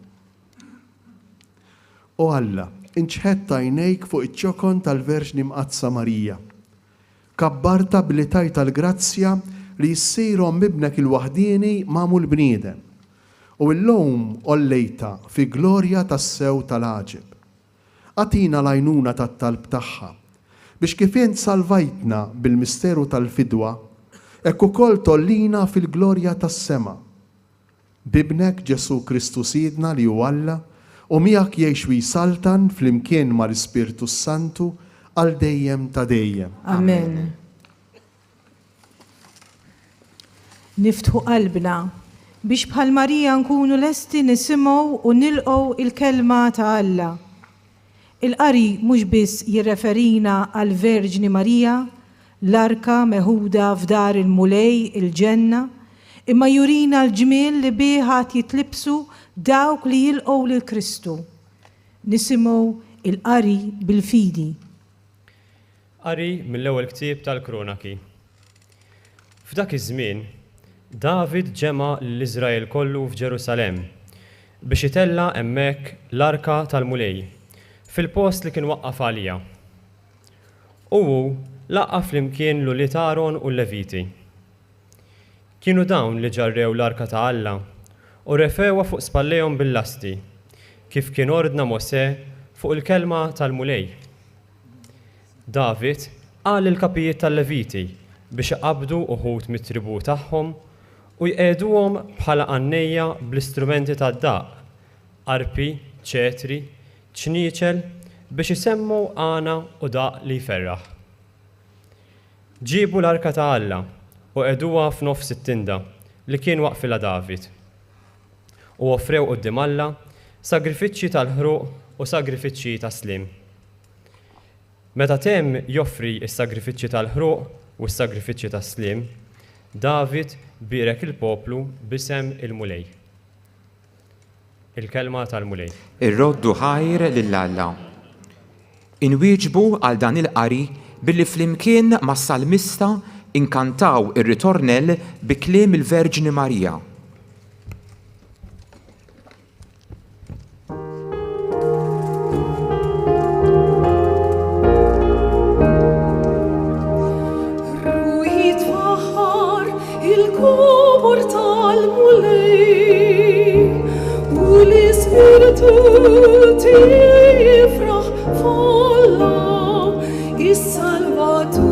O Alla, inċħetta għajnejk fuq iċ-ċokon tal-Verġni Mqazza Marija. Kabbarta bil-taj tal-grazzja li jissirhom mibnek il-waħdini mamul bniedem. U l-lum ollejta fi glorja tas-sew tal-ħaġib. Atina l-għajnuna tat-talb tagħha biex kif int salvajtna bil-misteru tal-fidwa, ekk ukoll tollina fil-glorja tas-sema. Bibnek Ġesu Kristu Sidna li hu Alla u miegħek jgħix u jsaltan flimkien mal-Ispirtu Santu għal dejjem ta' dejjem. Amen. Niftħu qalbna biex bħal Marija nkunu lesti nisimgħu u nilqgħu il-kelma ta' Alla. Il-qari mhux biss jirreferina għal Verġni Marija, l-arka meħuda f'dar il-mulej il-ġenna, imma jurina l-ġmiel li biħat jitlibsu dawk li jilqgħu lil Kristu. Nisimgħu il-qari bil-fidi. Qari mill-ewwel ktieb tal-Kronaki. F'dak iż-żmien, David ġema l-Iżrael kollu f'Ġerusalemm biex itella hemmhekk l-arka tal-mulej fil-post li kien waqqaf għalija. U laqqa flimkien l-uliet Aaron u l-Leviti. Kienu dawn li ġarrew l-arka ta' Alla u refewa fuq spallejhom bil-lasti, kif kien ordna Mosè fuq il-kelma tal-mulej. David qal il-kapijiet tal-Leviti biex iqabdu uħud mit-tribu tagħhom u jqegħduhom bħala qannejja bl-istrumenti tad-daq, arpi, ċetri, ċnieċel biex isemmu għana u daq li jferraħ. Ġibu l-arka ta' Alla u qegħduha f'nofs it-tinda li kien waqfilha David. U offrew quddiem Alla sagrifiċċji tal-ħruq u sagrifiċċji ta' slim. Meta temm joffri s-sagrifiċċji tal-ħruq u s-sagrifiċċji ta' slim, David birek il-poplu b'isem il-mulej. Il-kelma tal-mulej. Irroddu ħajr lill-Alla. Inwieġbu għal dan il-qari billi flimkien mas-salmista inkantaw ir-ritornell bi kliem il-Verġni Marija. Ruħit faħar il-kubur tal-mulej u l-Ispirtu tifraħ folla is-Salvatur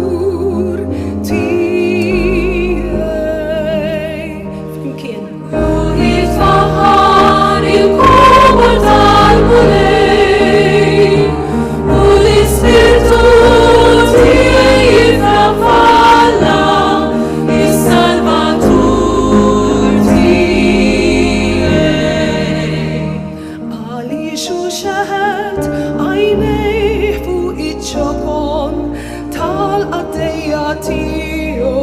tiegħi. Flimkien. Ruħit faħar il-kubur tal-mulej u l-Ispirtu tifraħ folla is-Salvatur tiegħi. Għaliex hu xeħed għajnejh fuq iċ-ċokon tal-qaddejja tiegħu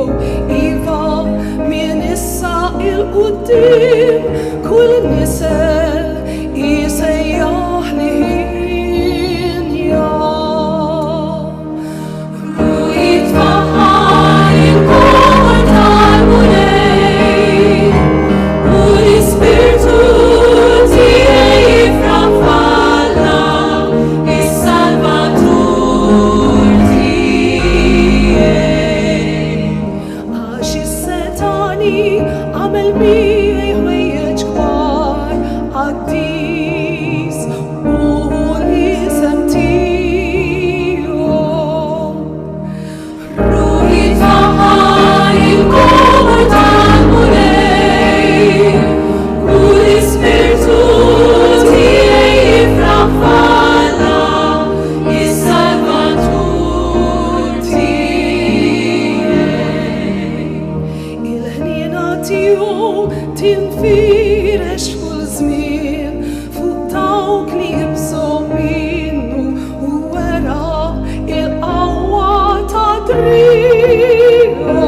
iva minn issa il-quddiem kull nisel isejjaħ liħinja. Ruħit faħar il-kubur tal-mulej u l-Ispirtu tiegħi jifraħ f'Alla is-Salvatur tiegħi. Għax is-Setani għamel miegħi ħwejjeġ kbar għaddis u l-isem tiegħu. Ruħit faħar il-kubur tal-mulej u l-Ispirtu tiegħi jifraħ f'Alla is-Salvatur tiegħi. Il-ħniena tiegħu tinfirex kull żmien fuq dawk li jibżgħu minnu u wera il-qawwa ta' driegħu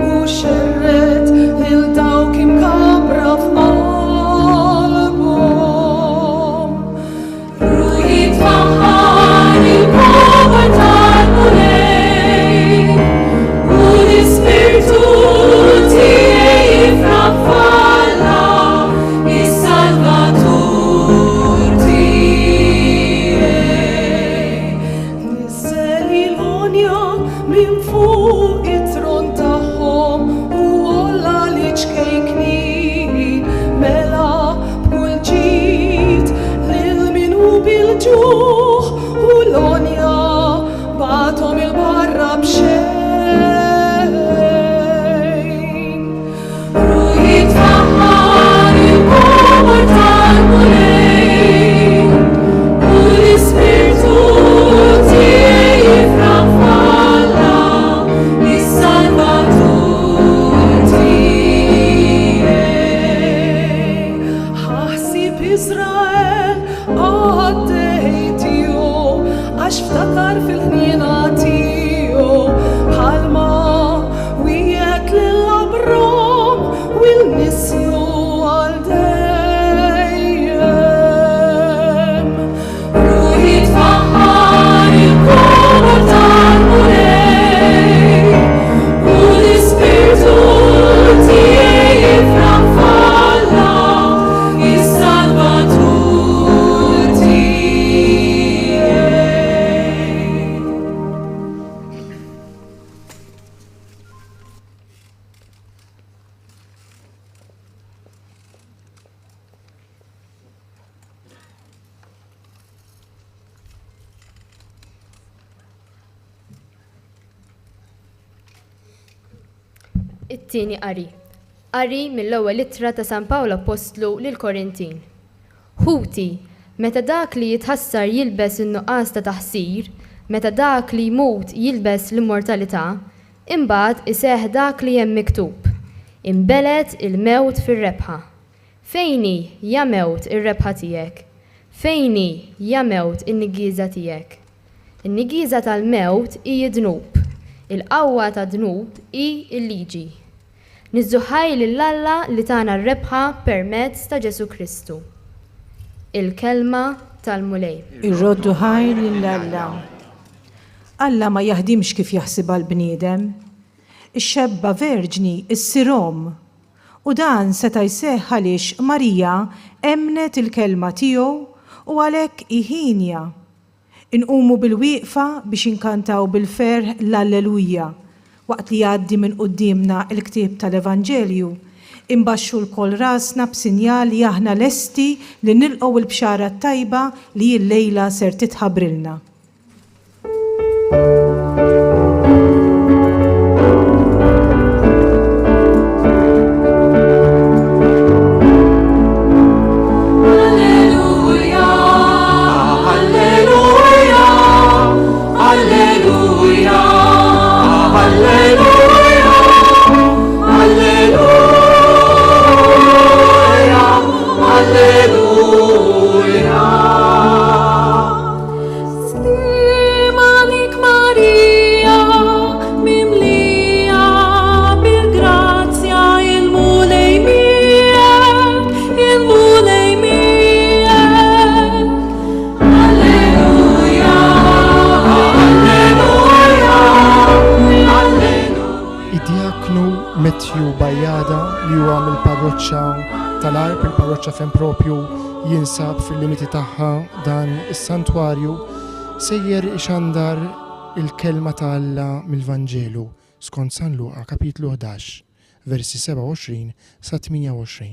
u xerret lil dawk imkabra f'qalbhom. Ruħit faħar il-kubur tal-mulej u l-Ispirtu tiegħi jifraħ f'Alla il-ġuħ u l-onja batom il-barra bxejn. Ruħi tfaħħar il-komor tal-mulejn u l-ispirtu tiegħi jifraħ f'Alla is-Salvatur tiegħi. Ħaħsib Iżrael għaddejtiju għax ftakar fil-ħniena tiegħu bħalma wieħed lill-Abram u l-nisju għal dejjem. Ruħi tfaħħar il-komor tal-mulejn u l-ispirtu tiegħi jifraħ f'Alla is-Salvatur tiegħi. It-tieni qari. Qari mill-ewwel ittra ta' San Pawlu Apostlu lil Korintin. Ħuti, meta dak li jitħassar jilbes in-nuqqas ta' taħsir, meta dak li jmut jilbes l-immortalità, imbagħad iseħħ dak li hemm miktub. Imbelet il-mewt fir-rebħa. Fejni ja mewt ir-rebħa tiegħek? Fejni ja mewt in-nigiża tiegħek? In-nigiża tal-mewt hi dnub. Il-qawwa ta' dnub hi l-liġi. Niżżuħaj lill-Alla li tagħna r-rebħa permezz ta' Ġesu Kristu. Il-kelma tal-mulej. Irroddu ħaj lill-Alla. Alla ma jaħdimx kif jaħsibha l-bniedem. Ix-xebba verġni issirhom. U dan seta' jseħħ għaliex Marija emnet il-kelma tiegħu u għalhekk iħinja. Inqumu bil-wieqfa biex inkantaw bil-ferħ l-Alleluja waqt li jgħaddi minn qudiemna il-ktieb tal-Evanġelju. Imbaxxu l-kol rasna b'sinjal li aħna lesti li nilqgħu l-bxara tajba li l-lejla ser titħabrilna. Tal-Arb il-parroċċa fejn propju jinsab fil-limiti tagħha dan is-santwarju sejjer ixandar il-kelma tal-Alla mill-Vanġelu skont San Luqa kapitlu 11 versi 27 sa 28.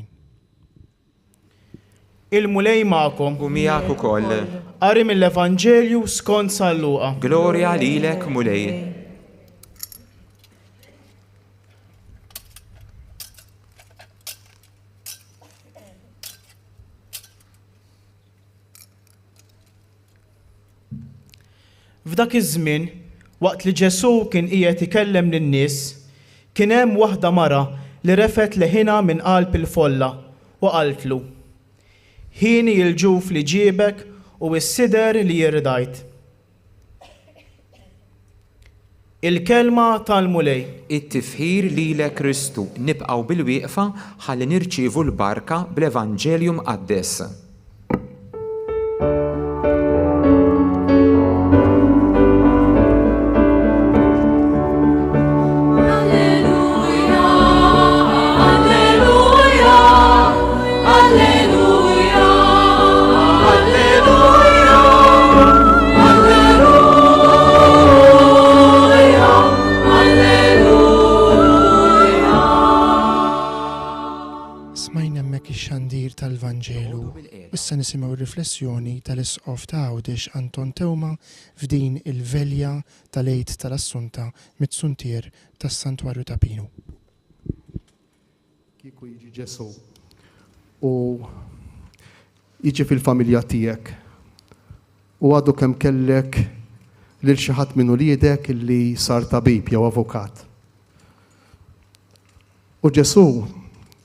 Il-mulej magħkom U miegħek ukoll. qari mill-Evanġelju skont San Luqa. Glorja lilek mulej. F'dak iż-żmien, waqt li Ġesu kien qiegħed ikellem lin-nies, kien hemm waħda mara li refet leħinha minn qalb il-folla u qaltlu: Ħini il-ġuf li ġiebek u s-sider li jirdajt. Il-kelma tal-mulej. It-tifħir lilek Kristu nibqgħu bil-wieqfa ħalli nirċievu l-barka bl-Evanġelju mqaddes. dak ix-xandir tal-Vanġelu. Issa nisimgħu r-riflessjoni tal-Isqof ta' Għawdex Anton Tewma f'din il-velja tal-Għid tal-Assunta mit-Suntier tas-Santwarju ta' Pinu. Kieku jiġi Ġesu u jiġi fil-familja tiegħek u għadu kemm kellek lil xi ħadd minn uliedek illi sar tabib jew avukat. U Ġesu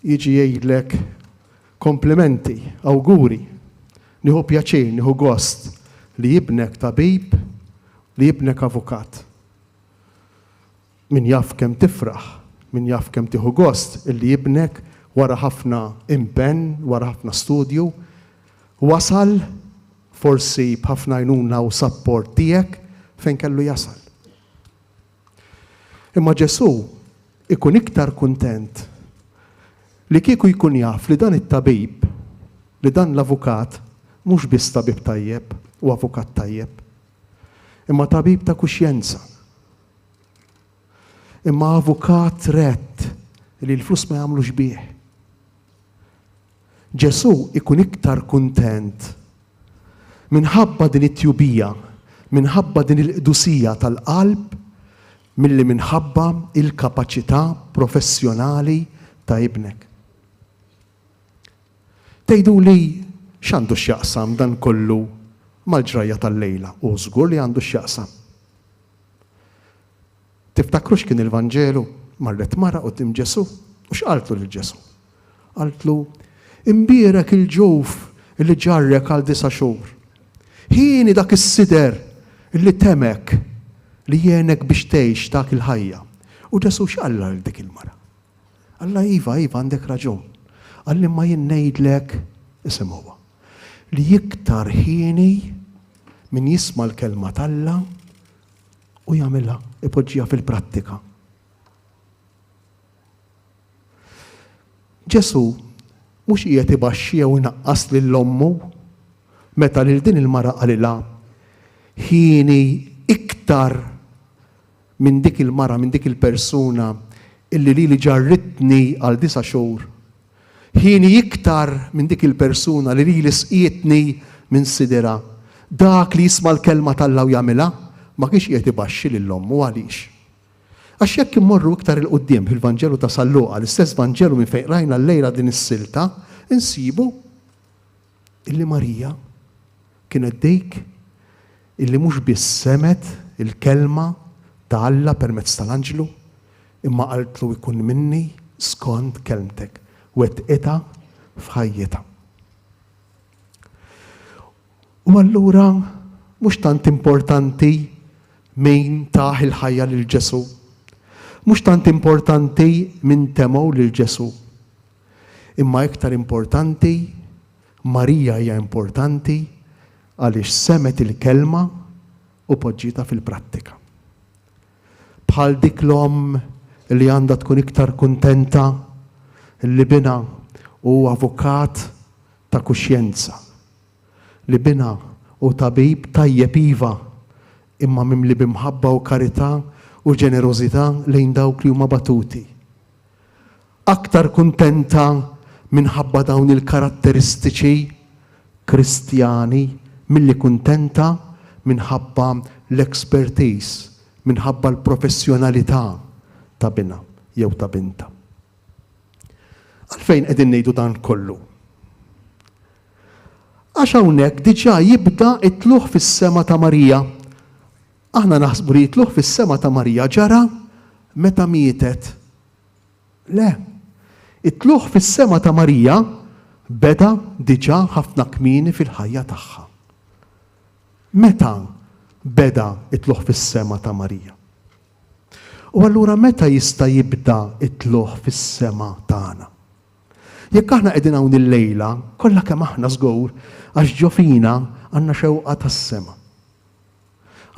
jiġi jgħidlek komplimenti, awguri, nieħu pjaċir, nieħu gost li jibnek tabib, li jibnek avukat. Min jaf kemm tifraħ, min jaf kemm tieħu gost illi jibnek wara ħafna impenn, wara ħafna studju, wasal forsi b'ħafna jnuna u support tiegħek fejn kellu jasal. Imma Ġesu ikun iktar kuntent li kieku jkun jaf li dan it-tabib, li dan l-avukat, mhux biss tabib tajjeb u avukat tajjeb, imma tabib ta' kuxjenza. Imma avukat rett li l-flus ma jagħmlux bih. Ġesu ikun iktar kuntent minħabba din it-tjubija, minħabba din il-qdusija tal-qalb, milli minħabba il-kapaċità professjonali ta' ibnek. Tgħidu li x'għandu x'jaqsam dan kollu mal-ġrajja tal-lejla u żgur li għandu x'jaqsam. Tiftakrux kien il-Vanġelu marret mara qudiem Ġesu u x'qaltlu lil Ġesu? Qaltlu imbierek il-ġuf illi ġarrek għal 9 xhur. Ħini dak is-sider illi temek li jenek biex tgħix dak il-ħajja. U Ġesu x'qalla lil dik il-mara? Alla iva għandek raġun. Għalli ma jien ngħidlek isimgħuha li iktar ħini min jisma' l-kelma talla u jagħmilha ipoġġiha fil-prattika. Ġesu mhux qiegħed ibaxxi jew inaqqas lill-ommu meta lil din il-mara qalilha ħini iktar minn dik il-mara, minn dik il-persuna illi li ġarritni għal 9 xhur. Ħini iktar minn dik il-persuna li sqietni minn sidera. Dak li jisma' l-kelma tal-Alla u jagħmilha ma kienx qiegħed ibaxxi lill-ommu għaliex. Għax jekk immorru iktar il-qudiem fil-Vanġelu ta' Salluqa, l-istess Vanġelu minn fejn rajna llejla din is-silta, insibu illi Marija kienet dik illi mhux biss semet il-kelma ta' Alla permezz tal-Anġlu, imma qaltlu jkun minni skont kelmtek, wettqitha f'ħajjitha. U allura mhux tant importanti min taħ il-ħajja lil Ġesu, mhux tant importanti min temew lil Ġesu, imma iktar importanti Marija hija importanti għaliex semet il-kelma u poġġita fil-prattika. Bħal dik l-om li għandha tkun iktar kuntenta li bina u avukat ta' kuxjenza, li bina u tabib tajjeb iva imma mimli bimħabba u karità u ġenerożità lejn dawk li huma batuti. Aktar kuntenta minħabba dawn il-karatteristiċi kristjani milli kuntenta minħabba l-expertise, minħabba l-professjonalità ta' bina jew ta' binta. Għalfejn qegħdin ngħidu dan kollu? Għax hawnhekk diġà jibda it-tluħ fis-sema ta' Marija. Aħna naħsbu li jitluħ fis-sema ta' Marija ġara meta mietet. Le, it-tluħ fis-sema ta' Marija beda diġà ħafna kmieni fil-ħajja tagħha. Meta beda it-tluħ fis-sema ta' Marija? U allura meta jista' jibda it-tluħ fis-sema tagħna? Jekk aħna qegħdin hawn il-lejla, kollha kemm aħna żgur għax ġo fina għandna xewqa tas-sema.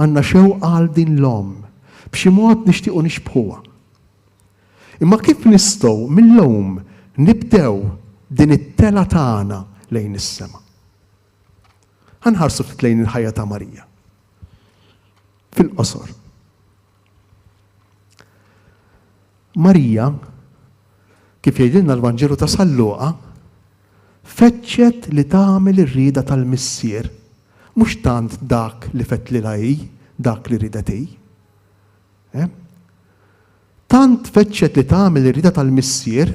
Għandna xewqa għal din l-om, b'xi mod nixtiequ nixbħuha. Imma kif nistgħu mill-lum nibdew din it-tela tagħna lejn is-sema? Ħanħarsu ftit lejn il-ħajja ta' Marija. Fil-qosor. Marija, kif jgħidilna l-Vanġelu ta' Salluqa, feċċet li tagħmel ir-rieda tal-missier. Mhux tant dak li fett li laj, dak li ridet hi. Tant feċċet li tagħmel ir-rieda tal-missier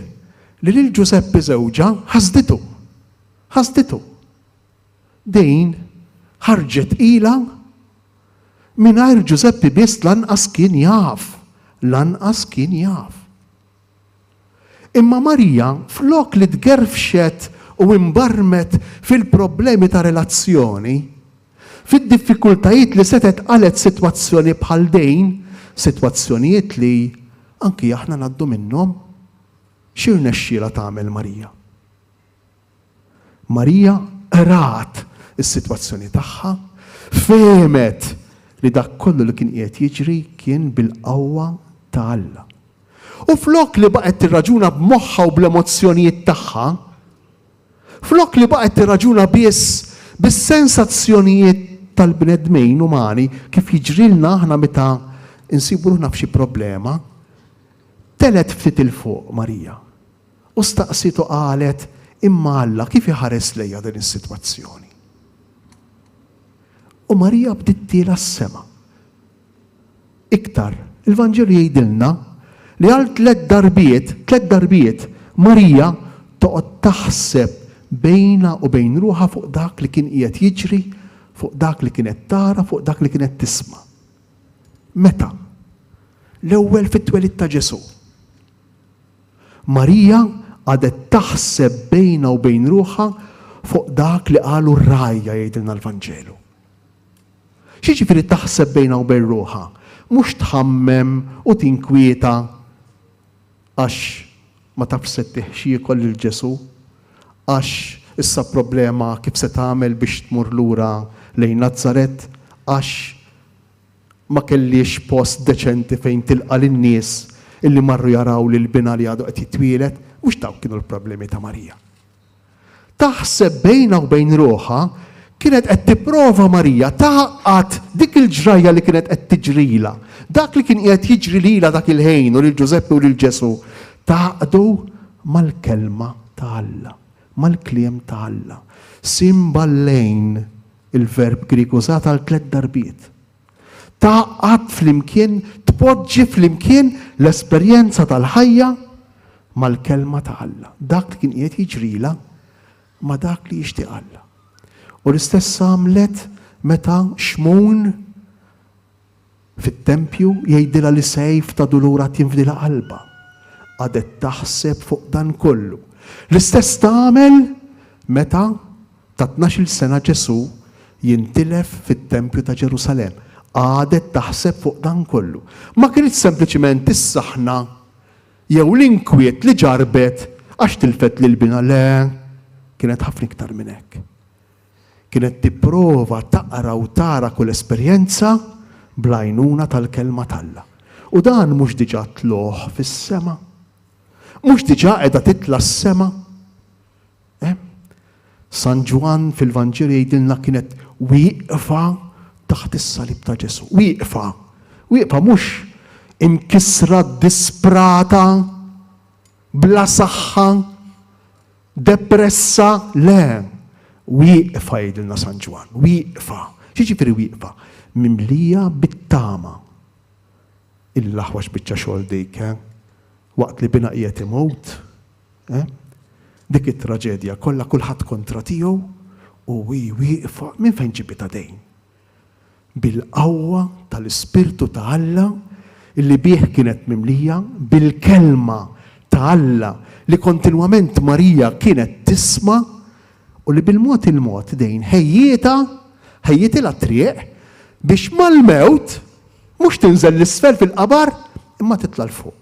li lil Giuseppe żewġa ħasditu. Dejn ħarġet ilha mingħajr Giuseppe biss lanqas kien jaf. Imma Marija flok li tgerfxet u imbarmet fil-problemi ta' relazzjoni, fid-diffikultajiet li setet qalet sitwazzjoni bħal dejn, sitwazzjonijiet li anki aħna ngħaddu minnhom, x'irnexxiela tagħmel Marija. Marija rat is-sitwazzjoni tagħha, femet li dak kollu li kien qiegħed jiġri kien bil-qawwa ta' Alla. U flok li baqgħet tirraġuna b'moħħha u bl-emozzjonijiet tagħha, flok li baqgħet tirraġuna biss bis-sensazzjonijiet tal-bnedmejn umani kif jiġrilna aħna meta insibu ruħna f'xi problema, telet ftit il-fuq Marija u staqsitu qalet imma Alla kif iħares lejha din is-sitwazzjoni. U Marija bdiet tiela s-sema. Iktar, il-Vanġelu jgħidilna li għal tliet darbiet Marija toqgħod taħseb bejna u bejn ruħha fuq dak li kien qiegħed jiġri, fuq dak li kienet tara, fuq dak li kienet tisma'. Meta? L-ewwel fit-twelid ta' Ġesu. Marija għadet taħseb bejna u bejn ruħha fuq dak li qalu r-rajja jgħidilna l-Vanġelu. X'jiġifieri taħseb bejna u bejn ruħha? Mhux tħammem u tinkwieta għax ma tafx se tiħxieqol lil Ġesu, għax issa problema kif se tagħmel biex tmur lura lejn Nazaret, għax ma kellix post deċenti fejn tilqa' lin-nies illi marru jaraw li l-bina li għadu qed jitwielet, mhux dawk kienu l-problemi ta' Marija. Taħseb bejna u bejn ruħha kienet qed tipprova Marija taqgħad dik il-ġrajja li kienet qed tiġrila, dak li kien qiegħed jiġri lilha dak il-ħin u lil Ġuseppe u lil Ġesu, taqgħdu mal-kelma ta' Alla, mal-kliem ta' Alla. Simballejn il-verb Grieg użat għal 3 darbiet. Taqgħad flimkien, tpoġġi flimkien l-esperjenza tal-ħajja mal-kelma ta' Alla. Dak li kien qiegħed jiġrila ma dak li jixtieq Alla. U l-istess għamlet meta Xmun fit-tempju jgħidilha li sejf ta' dulura tinfdilha qalba. Għadet taħseb fuq dan kollu. L-istess tagħmel meta ta' 12 sena Ġesu jintilef fit-tempju ta' Ġerusalem. Għadet taħseb fuq dan kollu. Ma kienx sempliċiment tissaħna jew l-inkwiet li ġarbet għax tilfet lil bina le, kienet ħafna iktar minn hekk. Kienet tipprova taqra u tara kull esperjenza bl-għajnuna tal-kelma t'Alla. U dan mhux diġà tloħ fis-sema. Mhux diġà qiegħda titla' s-sema. San Ġwan fil-Vanġelu jgħidilna kienet wieqfa taħt is-salib ta' Ġesu. Wieqfa mhux inkisra disprata, bla saħħa, depressa, le. Wieqfa jgħidilna San Ġwan, wieqfa. X'jiġifieri wieqfa? Mimlija bit-tama. Il-laħwax biċċa xogħol dik, waqt li bina qiegħed imut, dik it-traġedja kollha kulħadd kontra tiegħu u wieqfa minn fejn ġibita dejn. Bil-qawwa tal-Ispirtu ta' Alla illi bih kienet mimlija, bil-kelma ta' Alla li kontinwament Marija kienet tisma' u li bil-mod il-mod dejn ħejjitilha triq biex mal-mewt mhux tinżel l-isfel fil-qabar imma titla' l-fuq.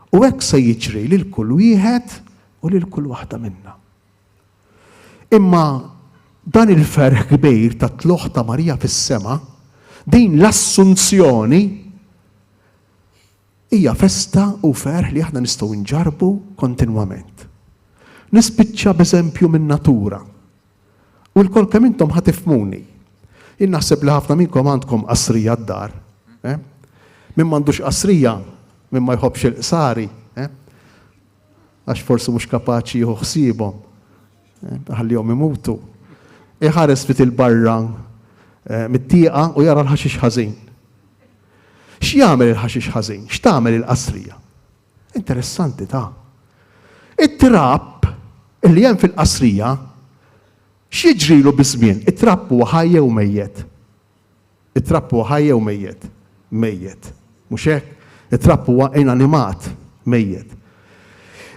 U hekk se jiġri lil kull wieħed u lil kull waħda minna. Imma dan il-ferħ kbir ta' tluħ ta' Marija fis-sema, din l-assunzjoni hija festa u ferħ li aħna nistgħu nġarbu kontinwament. Nispiċċa b'eżempju minn natura. U l-kol kemm intom ħatifmuni. Jien naħseb li ħafna minnkom għandkom qasrija d-dar. Min m'għandux qasrija, min ma jħobbx il-qsari, għax forsi mhux kapaċi jieħu ħsiebhom. ħallihom imutu. Iħares fit il-barra mit-tieqa u jara l-ħaxix ħażin. X'jagħmel il-ħaxix ħażin? X'tagħmel il-qasrija? Interessanti ta'. It-trab li hemm fil-qasrija x'jiġrilu biż-żmien? It-trab huwa ħajja u mejjed. It-trab huwa ħajja u mejjed. Mejjed. Mhux hekk? It-trab huwa inanimat, mejjed.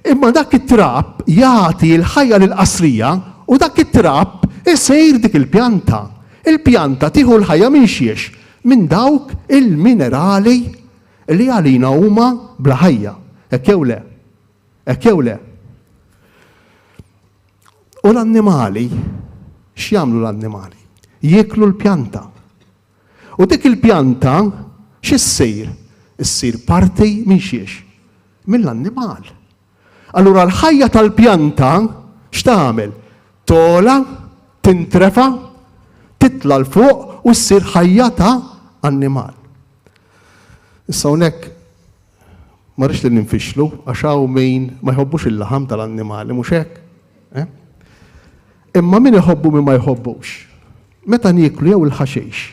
Imma dak it-trab jagħti l-ħajja lill-qasrija u dak it-trab isir dik il-pjanta. Il-pjanta tieħu l-ħajja minn xiex? Minn dawk il-minerali li għalina huma bla ħajja. Hekk jew le? Hekk jew le? U l-annimali, x'jagħmlu l-annimali? Jieklu l-pjanta. U dik il-pjanta x'issir? Issir parti minn xiex? Mill-annimal. Allura l-ħajja tal-pjanta x'tagħmel? Tola, tintrefa, titla l-fuq u ssir ħajja ta' annimal. Issa hawnhekk ma rridx li ninfixlu għax hawn min ma jħobbux il-laħam tal-annimali, mhux hekk? Imma min iħobbu min ma jħobbux. Meta nieklu jew il-ħaxix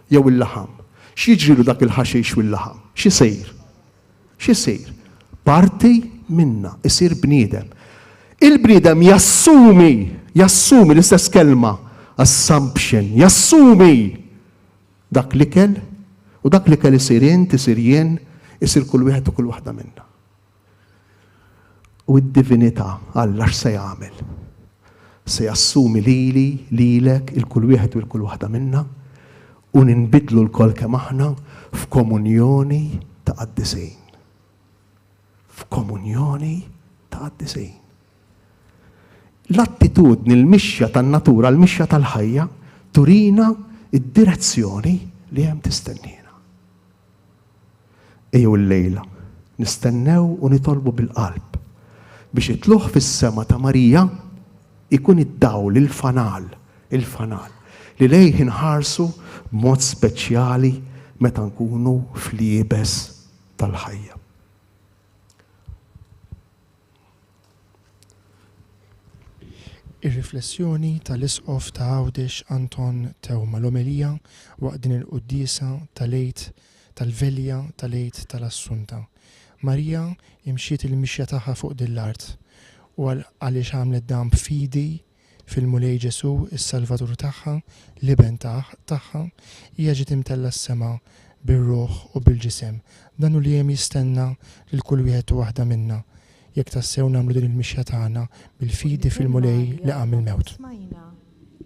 jew il-laħam, x'jiġrilu dak il-ħaxix u l-laħam? X'isir? X'isir? Parti minna, isir bniedem. Il-bniedem jassumi l-istess kelma, assumption, jassumi dak li kell u dak li kell isir jien, isir kull wieħed u kull waħda minna. U d-divinità Alla x'se jagħmel? Se jassumi lilek, il-kull wieħed u l-kull waħda minna u ninbidlu l-kol kemm aħna f'komunjoni ta' qaddisejn. F'komunjoni ta' qaddisejn. L-attitudni, l-mixja tan-natura, l-mixja tal-ħajja turina id-direzzjoni li hemm tistennina. Ejjew il-lejla nistennew u nitolbu bil-qalb biex itluħ fis-sema ta' Marija ikun id-dawl, il-fanal li lejh inħarsu b'mod speċjali meta nkunu fl-liebes tal-ħajja. Ir-riflessjoni tal-isqof ta' Għawdex Anton Tewma l-omelija waqt din il-qudiesa tal-Lejt tal-Velja tal-Lejt tal-Assunta. Marija imxiet il-mixja tagħha fuq din l-art u għaliex għamlet dan b'fidi fil-mulej Ġesu, is-Salvatur tagħha, l-iben tagħha, hija ġiet imtella s-sema bir-ruħ u bil-ġisem. Dan hu li hemm jistenna lil kull wieħed u waħda minna jekk tassew nagħmlu din il-mixja tagħna bil-fidi fil-mulej li qam il-mewt.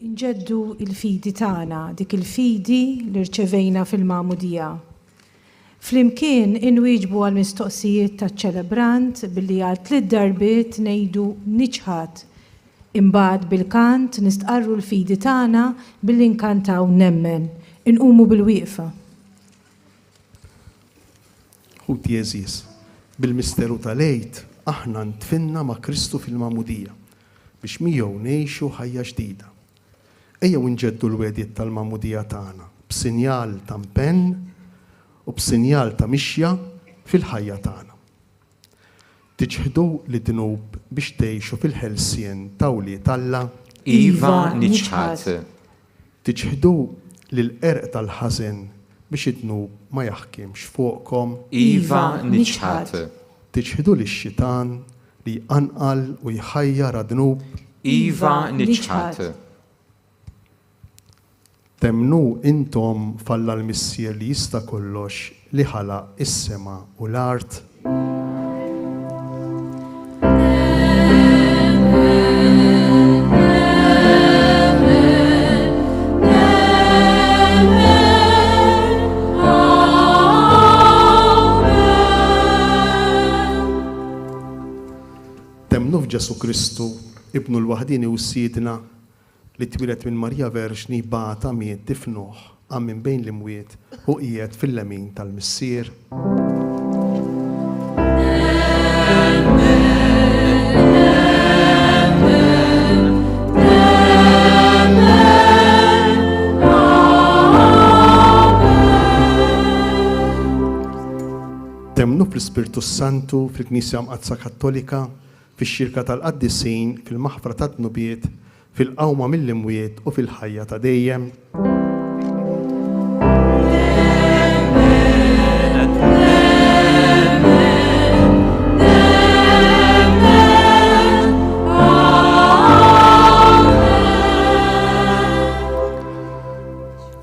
Inġeddu il-fidi tagħna, dik il-fidi li rċevejna fil-Magħmudija. Flimkien inwieġbu għall-mistoqsijiet taċ-ċelebrant billi għal 3 darbiet ngħidu niċħad. Imbagħad bil-kant nistqarru l-fidi tagħna billi nkantaw nemmen, inqumu bil-wieqfa. Ħut Jeżis, bil-misteru tal-Lejt aħna ntfinna ma' Kristu fil-Magħmudija biex miegħu ngħixu ħajja ġdida. Ejjew inġeddu l-wedjiet tal-Magħmudija tagħna b'sinjal ta' impenn u b'sinjal ta' mixja fil-ħajja tagħna. Tiġħdu li dnub biex tgħixu fil-ħelsien tawli Alla. Iva niċħat. Tiġħdu li l-qerq tal-ħażen biex id-dnub ma jaħkimx fuqkom. Iva niċħat. Tiġħdu li x-xitan li anqal u jħajjar dnub. Iva niċħat. Temnu intom falla l-missier li jista' kollox li ħalaq is-sema u l-art. Ġesu Kristu, ibnu l-waħdini u s-sidna li twilet minn Marija Verġni bata miet tifnuħ għam minn bejn l-imwiet u qiegħed fil-lemin tal-missier. Temnu fl-Ispirtu Santu fil-Knisja Mqaddsa Kattolika fix-xirka tal-qaddisin, fil-maħfra tat-tnubiet, fil-qawma mill-imwiet u fil-ħajja ta' dejjem.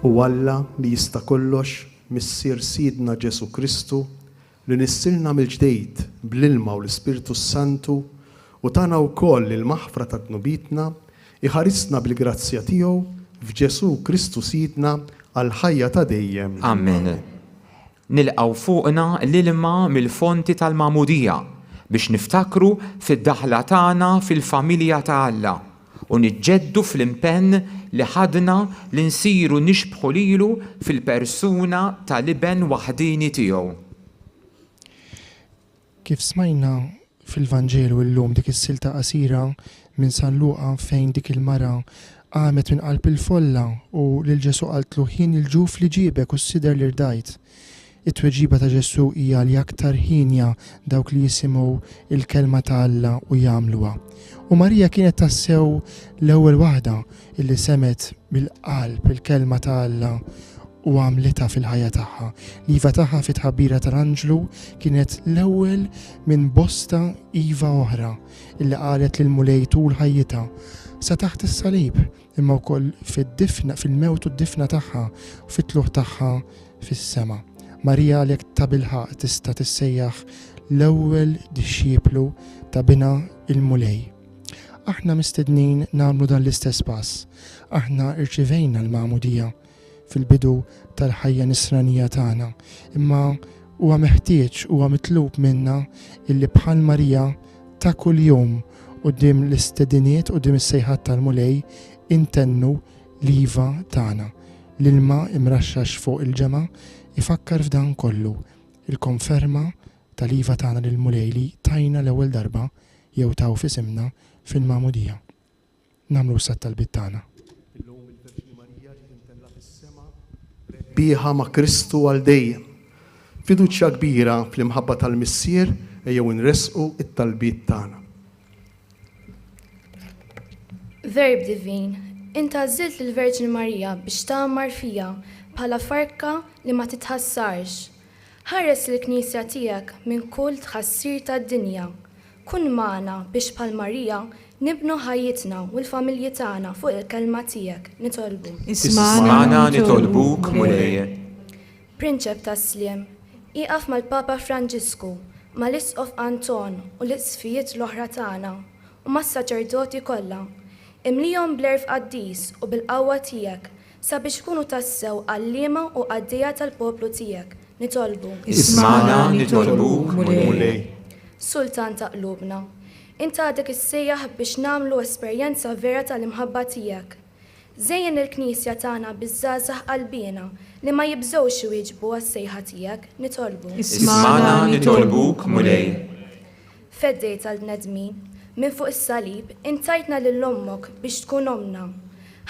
U Alla li jista' kollox missier Sidna Ġesu Kristu li nissilna mill-ġdejt bl-ilma u l-Ispirtu Santu u tagħna wkoll il-maħfra ta' tnubitna iħarisna bil-grazzja tiegħu f'Ġesu Kristu Sidna għal ħajja ta' dejjem. Amen. Nilqgħu fuqna l-ilma mill-fonti tal-Magħmudija biex niftakru fid-daħla tagħna fil-familja ta' Alla u niġġeddu fl-impenn li ħadna li nsiru nixbħu lilu fil-persuna tal-iben waħdini tiegħu. Kif smajna fil-Vanġelu llum dik is-silta qasira minn San Luqa fejn dik il-mara qamet minn qalb il-folla u lil Ġesu qaltlu ħin il-ġuf li ġibek u s-sider li rdajt. It-tweġiba ta' Ġesu hija li aktar ħinja dawk li jisimgħu il-kelma ta' Alla u jagħmluha. U Marija kienet tassew l-ewwel waħda illi semet bil-qalb il-kelma ta' Alla u għamlitha fil-ħajja tagħha. L-iva tagħha fit-tħabbira tal-Anġlu kienet l-ewwel minn bosta iva oħra illi qalet lil mulej tul ħajjitha sa taħt is-salib imma wkoll fid-difna fil-mewt u d-difna tagħha u fit-tluħ tagħha fis-sema. Marija għalhekk ta' bilħaq tista' tissejjaħ l-ewwel dixxieplu ta' bina il-mulej. Aħna mistednin nagħmlu dan l-istess pass. Aħna irċivejna l-Magħmudija fil-bidu tal-ħajja nisranija tagħna, imma huwa meħtieġ huwa mitlub minna illi bħal Marija ta' kuljum quddiem l-istediniet quddiem is-sejħat tal-mulej intennu l-iva tagħna. L-ilma imraxxax fuq il-ġema ifakkar f'dan kollu il-konferma tal-iva tagħna lill-mulej li tajna l-ewwel darba jew taw f'isimna fil-Magħmudija. Nagħmlu s-talbit tagħna. Biha ma' Kristu għal dejjem. Fiduċja kbira fl-imħabba tal-missier ejjew nresqu it-talbit tagħna. Verb divin, inta żilt lill-Verġin Marija biex tagħmar fija bħala farka li ma titħassarx. Ħares il-Knisja tiegħek minn kull tħassir tad-dinja. Kun magħna biex bħal Marija nibnu ħajjitna u l-familji tagħna fuq il-kelma tiegħek nitolbu. Isma'na nitolbuk mulej. Prinċep tas-Sliem, iqaf mal-Papa Franġisku, mal-Isqof Anton u l-isfijiet l-oħra tagħna u mas-saċerdoti kollha. Imlihom bl-erf qaddis u bil-qawwa tiegħek sabiex kunu tassew għallima u għaddejja tal-poplu tiegħek nitolbu. Isma'na nitolbuk mulej. Sultan ta' qlubna, inta għadek is-sejjaħ biex nagħmlu esperjenza vera tal-imħabba tiegħek. Żejjen il-Knisja tagħna biż-żgħażagħ qalbina li ma jibżgħux iwieġbu għas-sejħa tiegħek nitolbu. Isma'na nitolbuk mulej. Feddej tal-bnedmin, minn fuq is-salib intajtna lil ommok biex tkun omna.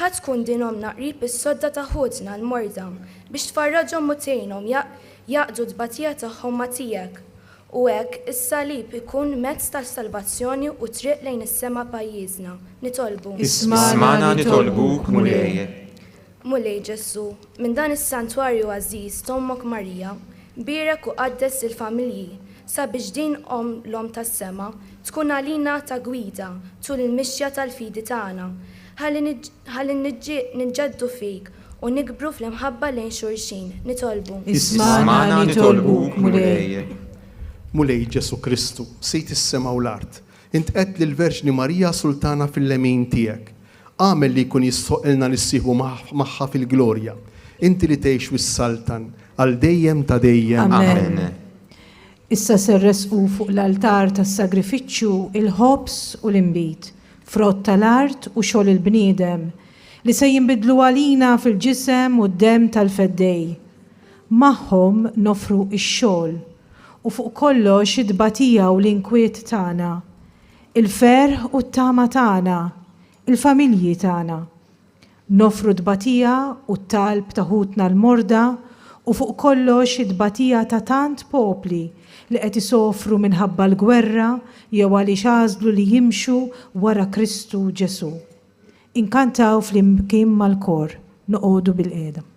Ħadd tkun din omna qrib is-sodda ta' ħudna l-morda biex tfarraġhom u tgħinhom jaqdu d-batija tagħhom ma' tiegħek. U hekk is-salib ikun mezz tas-salvazzjoni u triq lejn is-sema pajjiżna. Nitolbu. Isma'na nitolbuk mulej. Mulej Ġesu, minn dan is-santwarju għażiż tommok Marija, birek u qaddes il-familji sabiex din l-om tas-sema tkun għalina ta' gwida tul il-mixja tal-fidi tagħna. Ħalli niġġeddu fik u nikbru fl-imħabba lejn xulxin. Nitolbu. Isma'na nitolbuk mulej. Mulej Ġesu Kristu, sejt is-sema u l-art. Int qed lill-Verġni Marija Sultana fil-lemin tiegħek. Għamel li jkun jissoqilna nissieħbu magħha fil-glorja. Inti li tgħix wis-saltan għal dejjem ta' dejjem. Amen. Issa serresqu fuq l-altar tas-sagrifiċċju il-ħobs u l-imbit, frott tal-art u xogħol il-bniedem li se jinbidlu għalina fil-ġisem u d-dem tal-feddej. Magħhom nofru ix-xogħol u fuq kollox id-batija u l-inkwiet tagħna, il-ferħ u t-tama tagħna, il-familji tagħna. Nofru d-batija u t-talb taħutna l-morda u fuq kollox id-batija ta' tant popli li qed isofru minħabba l-gwerra jew għaliex għażlu li jimxu wara Kristu Ġesu. Inkantaw fl-imkien mal-kor, noqogħdu bil-qiegħda.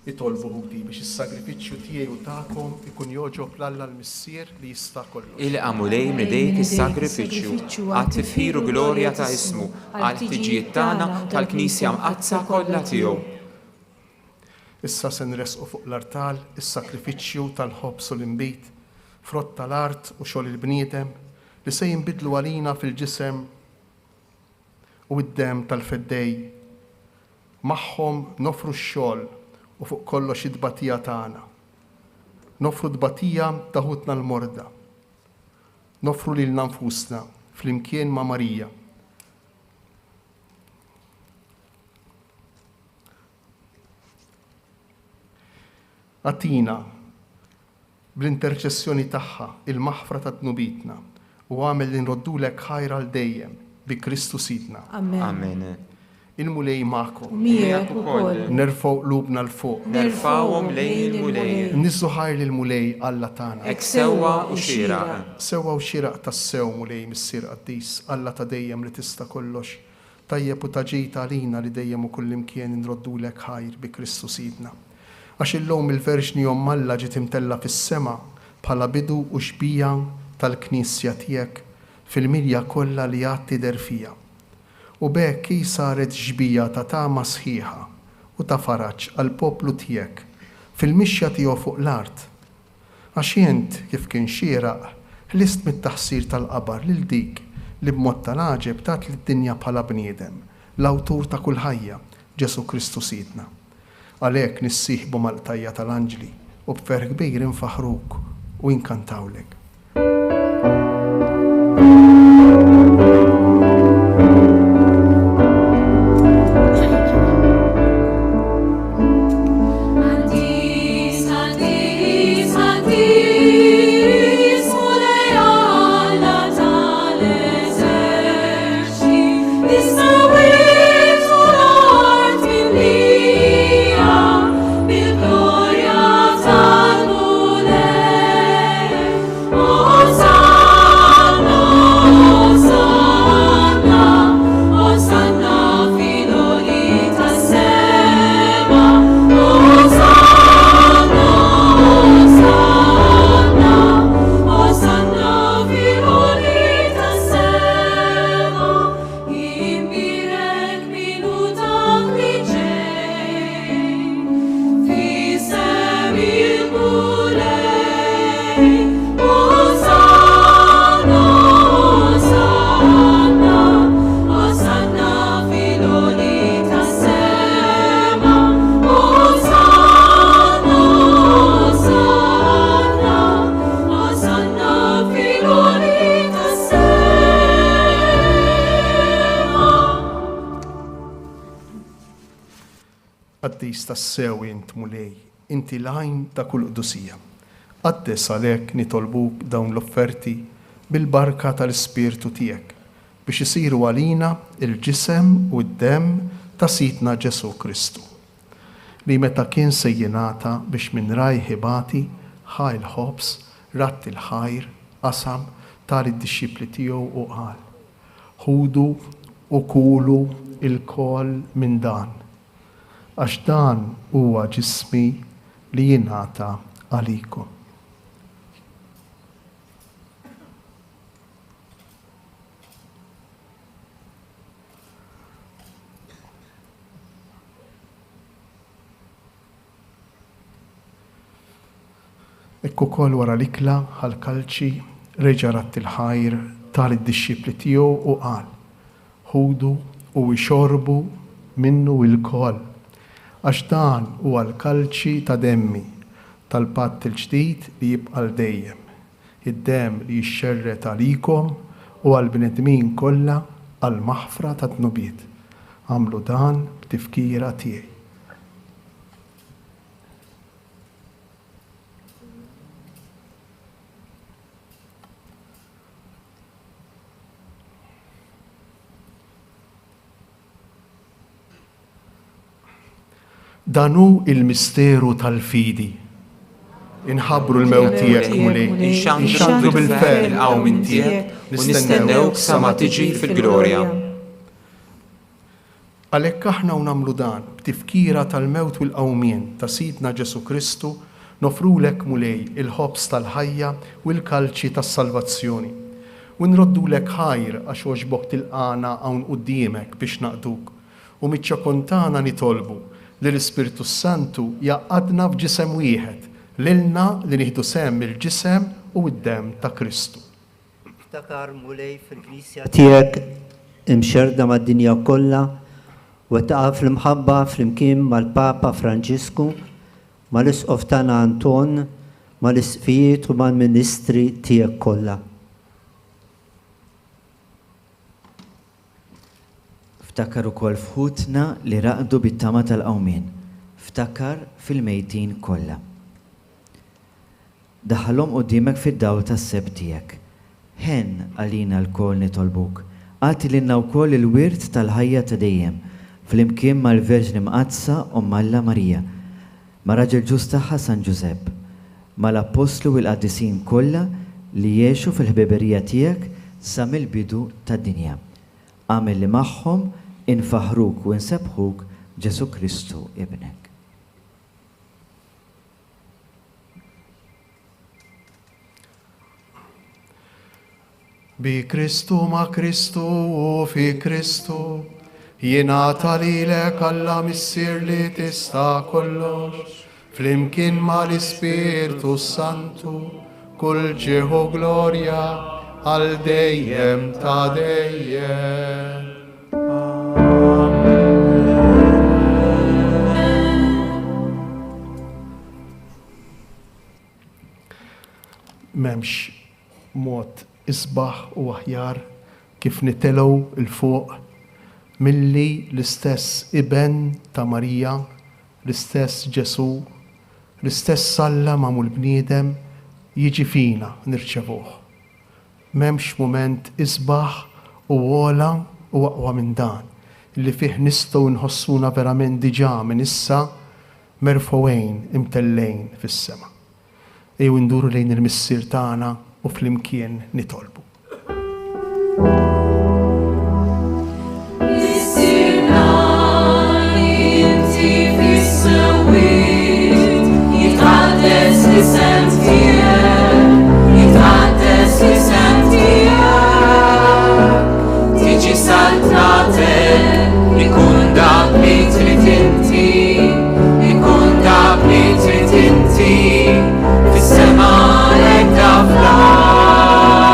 Itolbu ħudi biex is-sagrifiċċju tiegħi u tagħkom ikun joġob l-Alla l-Missier li jista' kollox. Il-qamu lejn midejk is-sagrifiċċju għat-tifħir u glorja ta' ismu għal ħtiġijiet tagħna tal-Knisja mqazza kollha tiegħu. Issa se nresqu fuq l-artal is-sakrifiċċju tal-ħobs u l-inbit, frott tal-art u xogħol il-bniedem li se jinbidlu għalina fil-ġisem u d-dem tal-feddej. Magħhom nofru x-xogħol u fuq kollox id-batija tagħna. Nofru d-batija taħutna l-morda. Nofru lilna nfusna flimkien ma' Marija. Atina bl-interċessjoni tagħha il-maħfra ta' dnubitna u għamel li nroddulek ħajra l dejjem bi Kristu Sidna. Amen. Il-mulej ma'kom. Miegħek ukoll. Nerfgħu qlubna l-fuq. Nerfgħuhom lejn il-mulej. Nizzu ħajr lill-mulej Alla tagħna. Hekk sewwa u xieraq. Sewwa u xieraq tas-sew mulej missier qaddis, Alla ta' dejjem li tista' kollox. Tajjeb u taġejta għalina li dejjem u kullimkien nroddulek ħajr bi Kristu Sidna. Għax illum il-verġni jom Alla ġiet imtella fis-sema bħala bidu u xbija tal-Knisja tiegħek fil-milja kollha li għad tidher fiha. U bekk hi saret ġbija ta' tama sħiħa u ta' faraġġ għall poplu tiegħek fil-mixja tiegħu fuq l-art. Għax int kif kien xieraq ħlist mit-taħsir tal-qabar lil dik li b'mod tal-għaġeb tat lid-dinja bħala bniedem, l-awtur ta' kull ħajja, Ġesu Kristu Sidna. Għalhekk nissieħbu mal-qtajja tal-anġli u b'ferħ kbir infaħruk u inkantawlek. Bil-gloria tal-mulej Qaddis tas-sew int mulej, inti lajn ta' kull qdusija. Qaddes għalhekk nitolbuk dawn l-offerti bil-barka tal-Ispirtu tiegħek biex isiru għalina il-ġisem u d-dem ta' Sidna Ġesu Kristu. Li meta kien sejjinata biex minn rajħibati ħaj il-ħobs, ratti l-ħajr, qasam tal id-disċipli tiegħu u qal: ħudu u kulu il-kol minn dan, għax dan huwa ġismi li jingħata għalikom. Ekku kol wara l-ikla għal-kalċi reġa' ratti l-ħajr tal id-disċipli tiegħu u qal: ħudu u jxorbu minnu il-kol, għax dan huwa l-kalċi ta' demmi tal-patt il-ġdid li jibqa' dejjem, id-dem li jixxerret għalikom u għall-bnedmin kollha għall-maħfra ta' tnubiet. Għamlu dan b'tifkira tiegħi. Danu il-misteru tal-fidi. Inħabru l-mewt tiegħek mulej, inxandru bil-fel għaw minn tiegħek, nistennewk sa ma tiġi fil-glorja. Għalhekk aħna nagħmlu dan b'tifkira tal-mewt u l-qawmien ta' Sidna Ġesu Kristu, nofrulek mulej il-ħobs tal-ħajja u l-kalċi tas-salvazzjoni. U nroddulek ħajr għax oġbok tilqana hawn quddiemek biex naqduk, u miċ-ċokontana nitolbu li l-Ispirtu Santu jaqadna f'ġisem wieħed, lilna li nieħdu sehem il-ġisem u d-dem ta' Kristu. Ftakar mulej fil-Knisja tiegħek imxerda mad-dinja kollha u taqa' fl-imħabba flimkien mal-Papa Franġisku, mal-Isqof tagħna Anton, mal-isqifijiet u mal-Ministri tiegħek kollha. Ftakar ukoll fħutna li raqdu bit-tama tal-qawmien. Ftakar fil-mejtin kollha. Daħħalhom quddiemek fid-dawl tas-seb tiegħek. Ħen għalina l-kol nitolbuk. Għati lilna wkoll il-wirt tal-ħajja ta' dejjem flimkien mal-Verġni Mqazza Alla Marija, ma' raġel ġus tagħha San Ġusepp, mal-Apostlu u l-Qaddisin kollha li jgħixu fil-ħbiberija tiegħek sa mill-bidu tad-dinja. Għamel li magħhom infaħruk u nsebħuk Ġesu Kristu ibnek. Bi Kristu ma' Kristu u fi Kristu, jingħata lilek Alla Missier li tista' kollox, flimkien mal-Ispirtu Santu, kull ġieħu glorja għal dejjem ta' dejjem. Memx mod isbaħ u aħjar kif nitelgħu il-fuq milli l-istess iben ta' Marija, l-istess Ġesu, l-istess Alla magħmul bniedem jiġi fina nirċevuh. Memx moment isbaħ u għola u aqwa minn dan li fih nistgħu nħossuna verament diġà minn issa merfowejn imtellejn fis-sema. Ejju nduru lejn il-Missier tagħna u flimkien nitolbu. Missierna inti fis-sewiet, jitqaddes l-isem tiegħek, jitqaddes l-isem tiegħek, tiġi saltratek, ikun dak li trid inti, ikun dak li trid inti. Fis-sema lek taf l-art,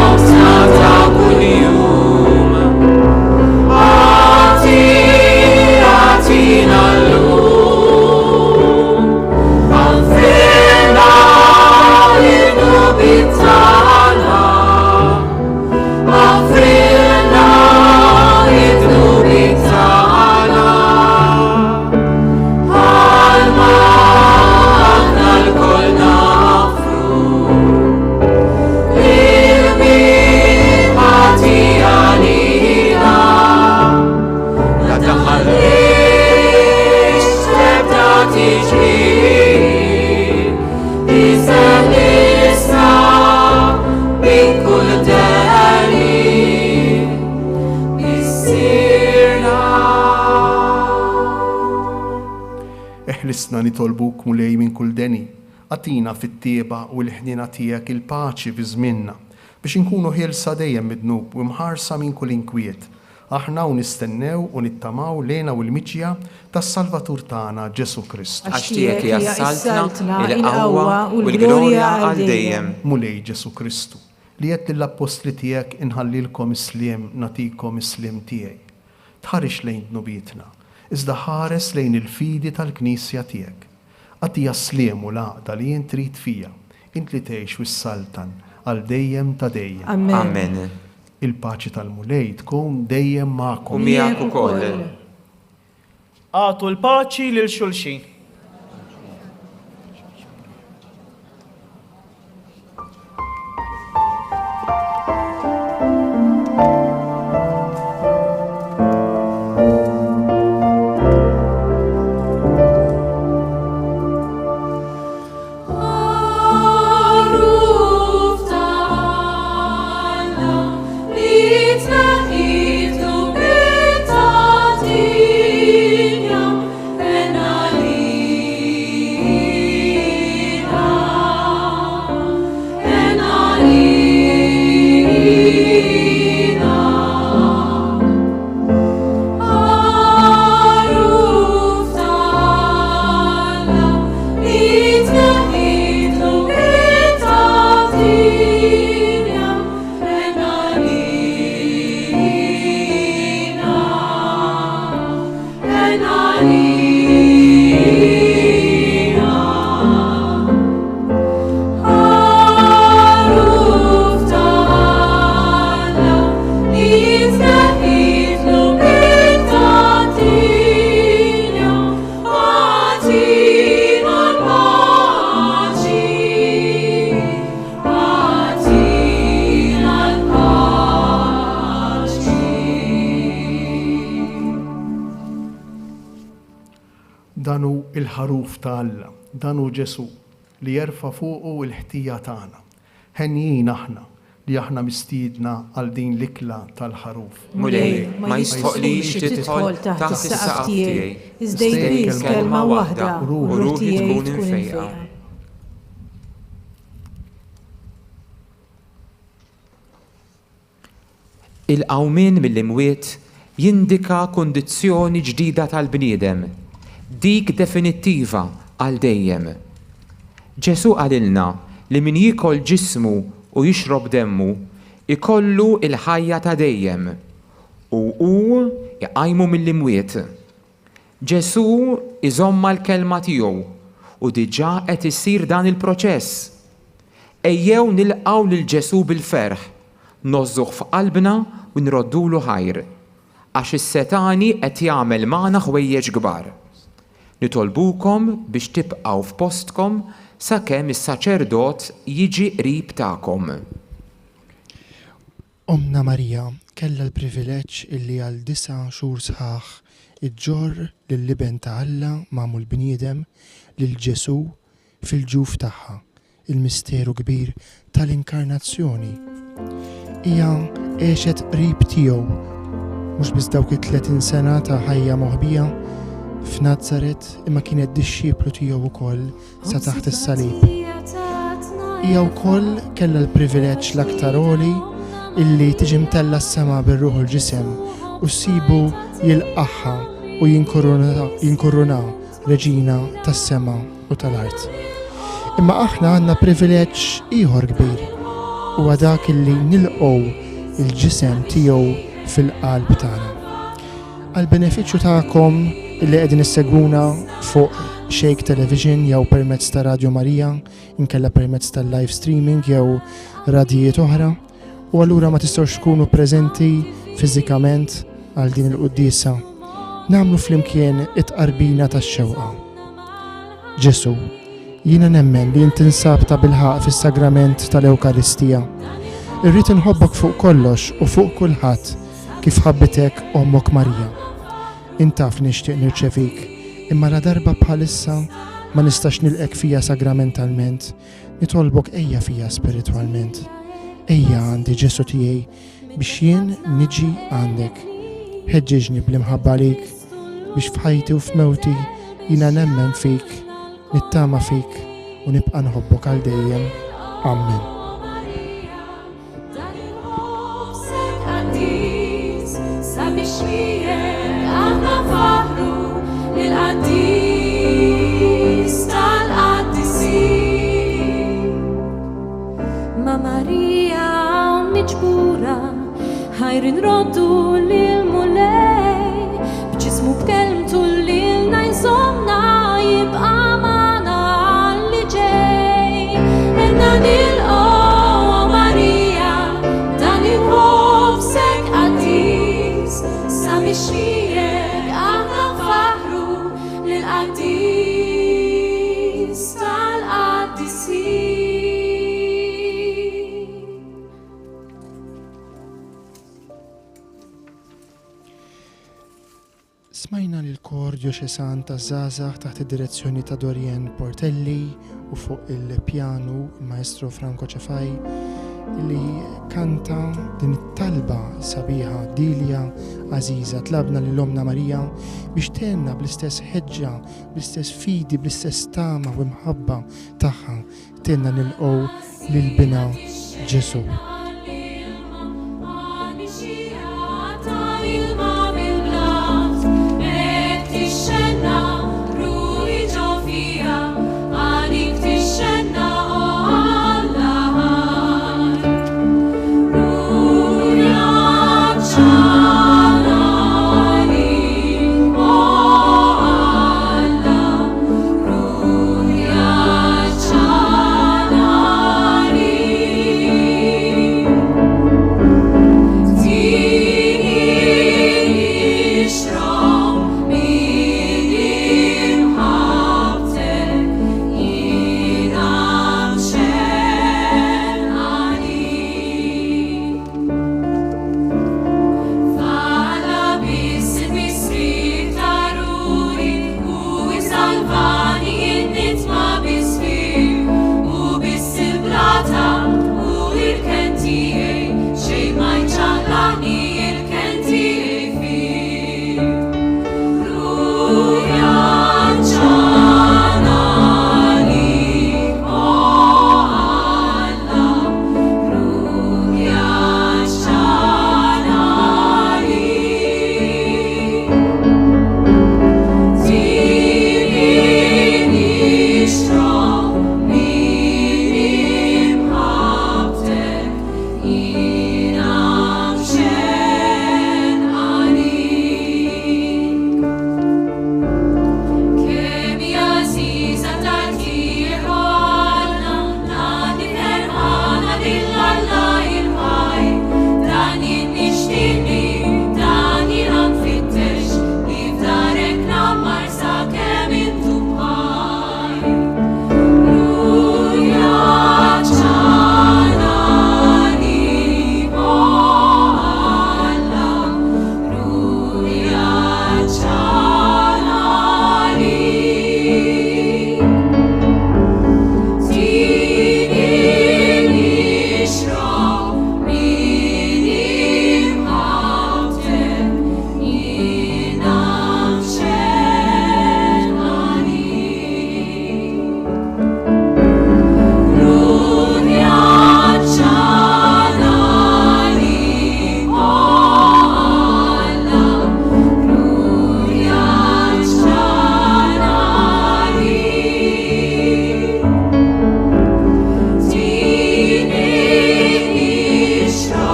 obsna ta' kuljum, għatina l-lum. Issa nitolbuk mulej minn kull deni, għatina fit-tieba u l-ħnina tiegħek il-paċi fi żmienna biex inkunu ħielsa dejjem midnub u mħarsa minn kull inkwiet. Aħna u nistennew u nittamaw lejna u l-miġja tas-Salvatur tagħna Ġesu Kristu. Għax tiegħek hija s-saltna, il-qawwa u l-glorja għal dejjem. Mulej Ġesu Kristu li qed lill-apostli tiegħek inħallilkom isliem natikom isliem tiegħi. Tħarix lejn dnubietna, iżda ħares lejn il-fidi tal-Knisja tiegħek. Għatija sliem u laqda li jien trid fija, int li tgħix wis-saltan għal dejjem ta' dejjem. Amen. Il-paċi tal-mulej tkun dejjem magħkom. U miegħek ukoll. Għatu l-paċi lil xulxin. Danu il-ħaruf ta' Alla, danu Ġesu li jerfa fuqu il-ħtija tagħna. Ħenjin aħna li aħna mistiedna għal din l-ikla tal-ħaruf. Mulej, ma jistħoqlix tidħol taħt is-saqaf tiegħi. Iżda jbiss kelma waħda u ruħi tkun infejqa. Il-qawmien mill-imwiet jindika kondizzjoni ġdida tal-bniedem, dik definittiva għal dejjem. Ġesu għalilna li min jikol ġismu u jixrob demmu ikollu il-ħajja ta' dejjem u iqajmu mill-imwiet. Ġesu iżomma l-kelma tiegħu u diġà qed isir dan il-proċess. Ejjew nilqgħu lil Ġesu bil-ferħ, nożżuh f'qalbna u nroddulu ħajr, għax is-setani qed jagħmel magħna ħwejjeġ kbar. Nitolbukom biex tibqgħu f'postkom sakemm is-saċerdot jiġi qrib tagħkom. Omna Marija kellha l-privileġġ illi għal 9 xhur sħaħ iġġorr lill-liben ta' Alla magħmul bniedem lil Ġesu fil-ġuf tagħha, il-misteru kbir tal-inkarnazzjoni. Hija għexet qrib tiegħu mhux biss dawk it-30 sena ta' ħajja moħbija f'Nazaret imma kienet dixxieplu tiegħu wkoll sa taħt is-salib. Hija wkoll kellha l-privileġġ l-aktar għoli illi tiġi mtella s-sema bir-ruħ il-ġisem u ssibu jilqaħħa u jinkurunaw reġina tas-sema u tal-art. Imma aħna għandna privileġġ ieħor kbir huwa dak illi nilqgħu il-ġisem tiegħu fil-qalb tagħna. Għal-benefiċċju tagħkom illi qegħdin issegwuna fuq Shake Television jew permezz ta' Radio Marija, inkella permezz tal-live streaming jew radijiet oħra, u allura ma tistgħux tkunu preżenti fiżikament għal din il-qudiesa. Nagħmlu flimkien it-qarbina tax-xewqa. Ġesu, jiena nemmen li inti nsab ta' bilħaq fis-sagrament tal-Ewkaristija. Irrid inħobbok fuq kollox u fuq kulħadd kif ħabbitek Ommok Marija. Intaf nixtieq nirċevik, imma la darba bħalissa ma nistax nilqek fija sagramentalment, nitolbok ejja fija spiritualment. Ejja għandi Ġesu tiegħi biex jien niġi għandek. Ħeġġiġni bl-imħabba għalik biex f'ħajti u f'mewti jiena nemmen fik nittama fik u nibqa' nħobbok għal dejjem. Amen. Sabiex miegħek aħna faħru lil-qaddis tal-qaddisin. Ma' Marija miġbura ħajrin roddu lil-mulej b'ġismu b'kelmtu lilna jsomna jibqa' magħna li ġej. Inna nilqgħu Marija dan il-ħobsek qaddis sabiex miegħek aħna faħru lil-qaddis tal-qaddisin. Smajna li l-kor Dioċesan ta' Żgħażagħ taħt id-direzzjoni ta' Dorien Portelli u fuq il-pjanu il-Maestro Franco Cefaj li kanta din it-talba sabiħa Dilja Aziza. Tlabna lil Omna Marija biex tenna bl-istess ħeġġa, bl-istess fidi, bl-istess tama u mħabba tagħha tenna nilqgħu lil-bina Ġesu.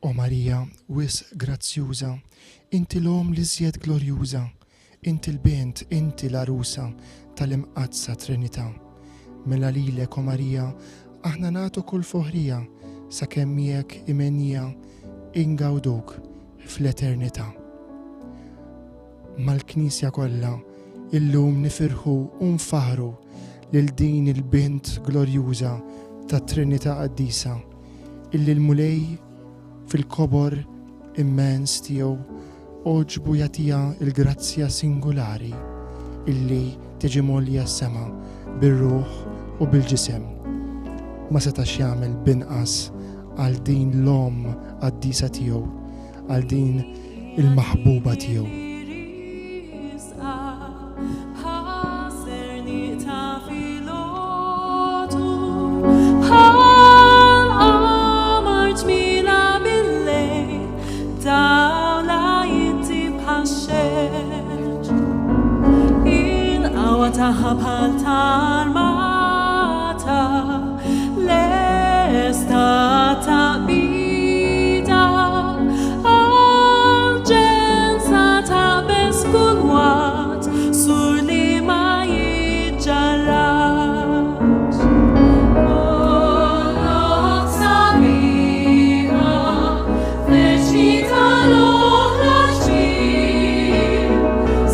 O Marija, wis grazzjuża, inti l-om li żjed glorjuża, inti l-bent, inti l-arusa tal-imqazza Trinità. Mela lilek, o Marija, aħna nagħtu kull foħrija sakemm miegħek imenija ingawduk fl-eternità. Mal-Knisja kollha illum nifirħu u nfaħru lil din il-bint glorjuża tat-Trinità Qaddisa illi l-mulej fil-kobor immens tiegħu oġbu jatija il-grazzja singolari illi tiġi mollija s-sema bil-ruħ u bil-ġisem. Ma setax jagħmel binqas għal din l-om għaddisa tiegħu, għal din il-maħbuba tiegħu. Taħabħal tal-mata l-esta taqbida għal-ġenza ta' bes kull wat sur li ma jitġarrax. Kollok sabiħa fleċi tal-oħra ġbir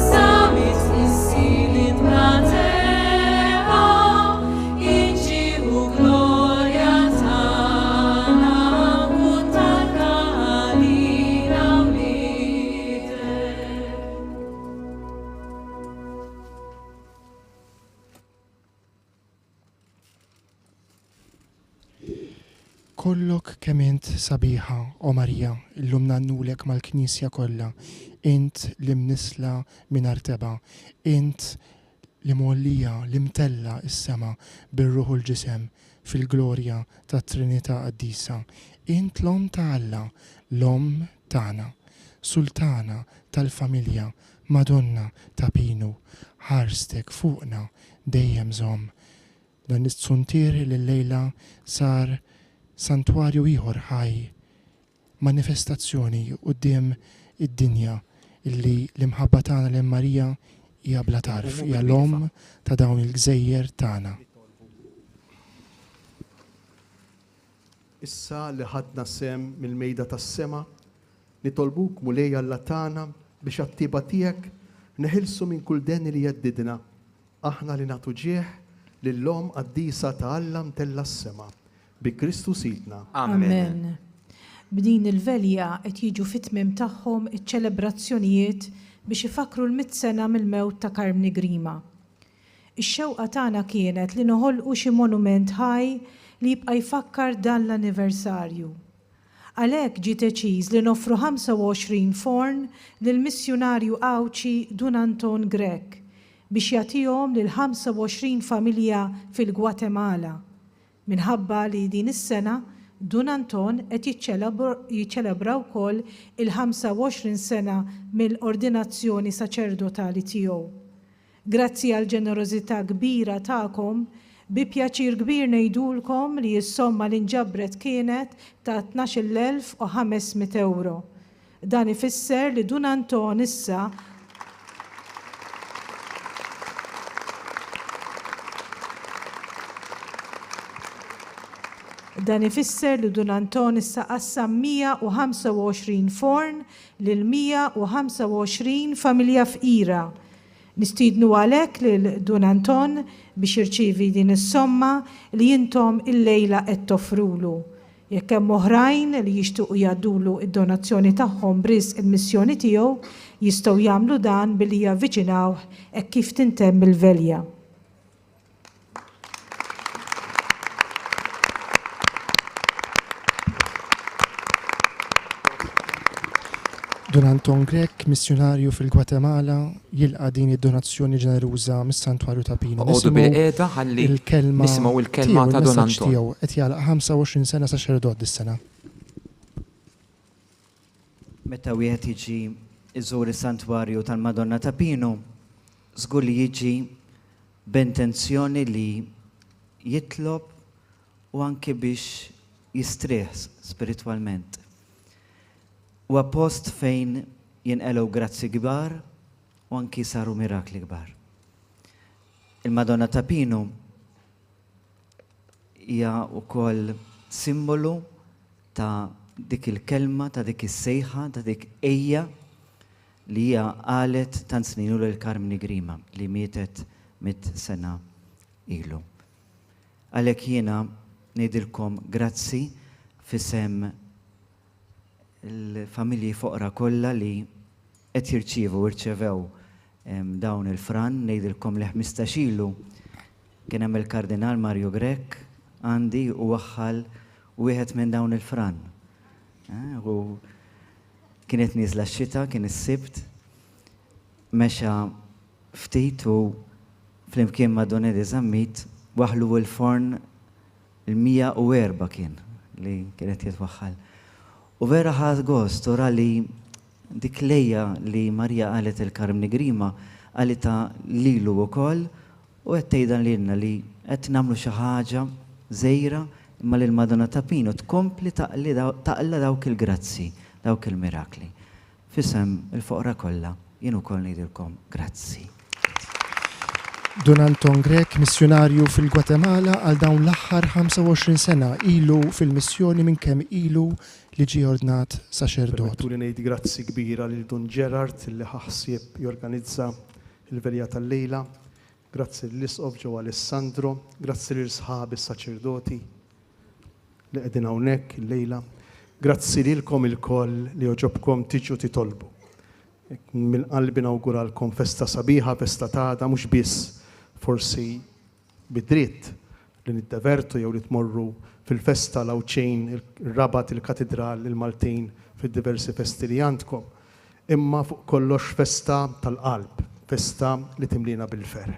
sabit is-silid Kollok kemm int sabiħa, o Marija, illum nannulek mal-Knisja kollha, int li mnisla minn arteba, int li mollija, li mtella is-sema bir-ruħ u l-ġisem fil-glorja tat-Trinità Qaddisa. Int l-om ta' Alla, l-om tagħna, Sultana tal-familja, Madonna ta' Pinu, ħarstek fuqna dejjem żomm. Dan is-suntir li l-lejla sar santwarju ieħor ħaj, manifestazzjoni quddiem id-dinja illi l-imħabba tagħna lejn Marija hija bla tarf, hija l-om ta' dawn il-gżejjer tagħna. Issa li ħadna sem mill-mejda tas-sema, nitolbuk mulejja Alla tagħna biex għat-tiba tiegħek neħilsu minn kull den li jeddidna, aħna li nagħtu ġieħ lill-om qaddisa ta' Alla mtella s-sema. Bi Kristu sidna. Amen. B'din il-velja qed jiġu fit-tmiem tagħhom iċ-ċelebrazzjonijiet biex ifakru l-100 sena mill-mewt ta' Carmine Grima. Ix-xewqa tagħna kienet li noħolqu xi monument ħaj li jibqa' jfakkar dan l-anniversarju. Għalhekk ġie deċiż li noffru 25 forn lill-missjonarju Awċi Dun Anton Grek biex jagħtihom lil 25 familja fil-Gwatemala. Minħabba li din is-sena Dun Anton qed jiċċelebra wkoll il-25 sena mill-ordinazzjoni saċerdotali tiegħu. Grazzi għal ġenerożità kbira tagħkom, bi pjaċir kbir ngħidulkom li s-somma li nġabret kienet ta' 12,500 euro. Dan ifisser li Dun Anton issa Dan ifisser li Dun Anton issa qassam 125 forn lil 125 familja fqira. Nistiednu għalhekk lil Dun Anton biex jirċievi din is-somma li intom il-lejla qed toffrulu. Jekk hemm oħrajn li jixtiequ jgħaddulu id-donazzjoni tagħhom b'risq il-missjoni tiegħu, jistgħu jagħmlu dan billi javviċinawh hekk kif tintemm il-velja. Dun Anton Grek, missjonarju fil-Gwatemala, jilqa' din id-donazzjoni ġeneruża mis-Santwarju ta' Pino. Oqgħodu bil-qiegħda ħalli nisimgħu l-kelma ta' Dun Anton. Qed jagħlaq 25 sena saċerdot dis-sena. Meta wieħed jiġi iżur is-Santwarju tal-Madonna ta' Pino, żgur li jiġi b'intenzjoni li jitlob u anke biex jistrieħ spiritwalment. U post fejn jinqelgħu grazzi kbar u anki saru mirakli kbar. Il-Madonna ta' Pino hija wkoll simbolu ta' dik il-kelma, ta' dik is-sejħa, ta' dik ejja li hija qalet tant snin ilu lil Carmine Grima li mietet 100 sena ilu. Għalhekk jiena ngħidilkom grazzi fisem il-familji foqra kollha li qed jirċievu u rċevew dawn il-fran ngħidilkom li 15 ilu kien hemm il-Kardinal Mario Grech għandi u waħħal wieħed minn dawn il-fran. U kienet nieżla x-xita, kien is-sibt, mexa ftit u flimkien ma' Donedi Zammit waħlu l-forn il-104 kien li kienet jitwaħħal. U vera ħadd gost ura li dik lejja li Marja qalet il-Karmni Grima qalita lilu wkoll u qed tgħidha lilna li qed nagħmlu xi ħaġa żgħira imma lil Madonna ta' Pino tkompli taqla dawk il-grazzi, dawk il-mirakli. Fisem il-foqra kollha jien ukoll ngħidilkom grazzi. Don Anton Grech, missjonarju fil-Gwatemala għal dawn l-aħħar 25 sena ilu fil-missjoni minn kemm ilu li ġie ordnat saċerdot. Turi ngħid grazzi kbira lil Don Gerard li ħassieb jorganizza il-velja tal-lejla. Grazzi l-Isqof ġew Alessandro, grazzi lil sħabi s-saċerdoti li qegħdin hawnhekk il-lejla. Grazzi lilkom il-koll li oġobkom tiġu titolbu. Mill-qalbi nawguralkom festa sabiħa, festa tada, mhux biss forsi bidritt li niddevertu jew li tmorru fil-festa l-Awċejn, il-Rabat, il-Katedral, il-Maltin, fid-diversi festi li għandkom. Imma fuq kollox festa tal-qalb, festa li timlina bil-fer.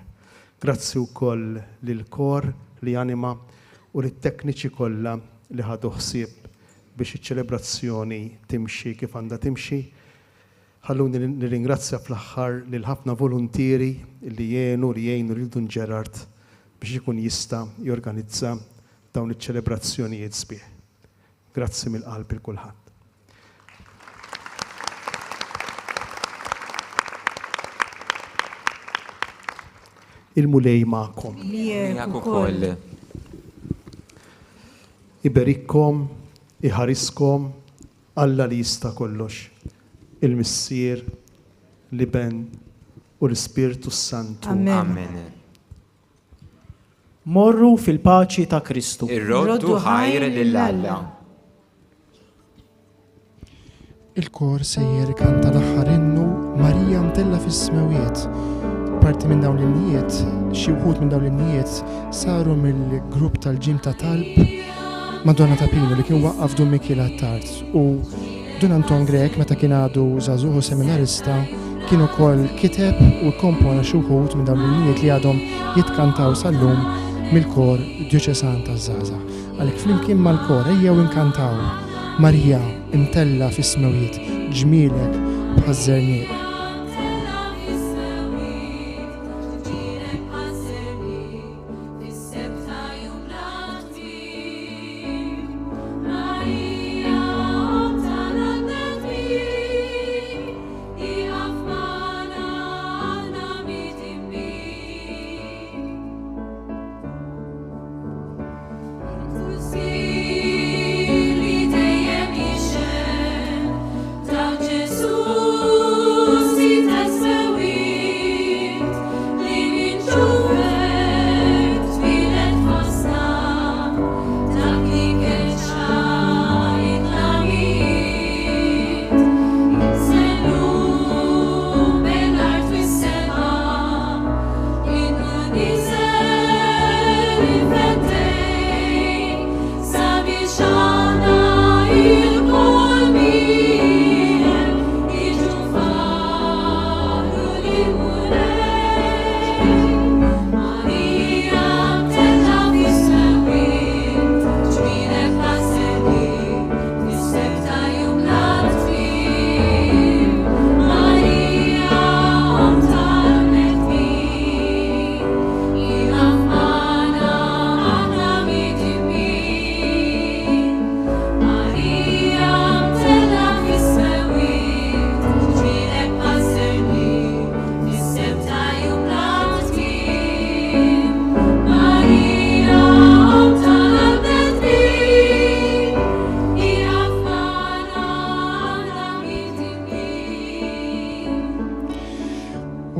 Grazzi wkoll lil-kor li anima u lit-tekniċi kollha li ħadu ħsieb biex iċ-ċelebrazzjoni timxi kif għandha timxi. Ħalluni nirringrazzja fl-aħħar lil ħafna volontieri li jgħinu lil Don Gerard biex ikun jista' jorganizza dawn iċ-ċelebrazzjonijiet sbieħ. Grazzi mill-qalb il kulħadd. Il-mulej magħkom. Miegħek ukoll. Iberikkom, iħariskom, Alla li jista' kollox. Il-Missier, l-Iben u l-Ispirtu Santu. Amen. Morru fil-paċi ta' Kristu. Ir-roddu ħajr lill-Alla. Il-kor sejjer kanta l-aħħar innu Marija mtella fis-smawiet. Parti minn dawn l-innijiet, xi wħud minn dawn l-innijiet saru mill-grupp tal-ġim ta' talb Madonna ta' Pino li kien waqqaf Don Michele Attard u Don Anton Grech meta kien għadu żagħżugħ seminarista kien ukoll kiteb u kompona xi wħud minn dawn l-innijiet li għadhom jitkantaw sal-lum mill-kor Djoċesan taż-Żgħażagħ. Għalhekk flimkien mal-kor ejjew inkantaw Marija imtella fis-smawiet ġmielek bħaż-żerniq.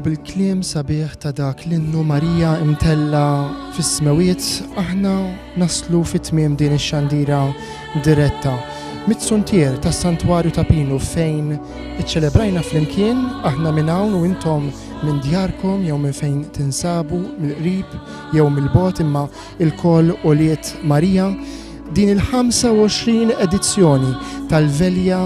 bil-kliem sabiħ ta' dak l-innu Marija imtella fis-smawiet aħna naslu fit-tmiem din ix-xandira diretta mit-suntier tas-Santwarju ta' Pinu fejn iċċelebrajna flimkien aħna minn hawn u intom minn djarkom jew minn fejn tinsabu mill-qrib jew mill-bogħod imma il-koll Għoliet Marija din il-25 edizzjoni tal-Velja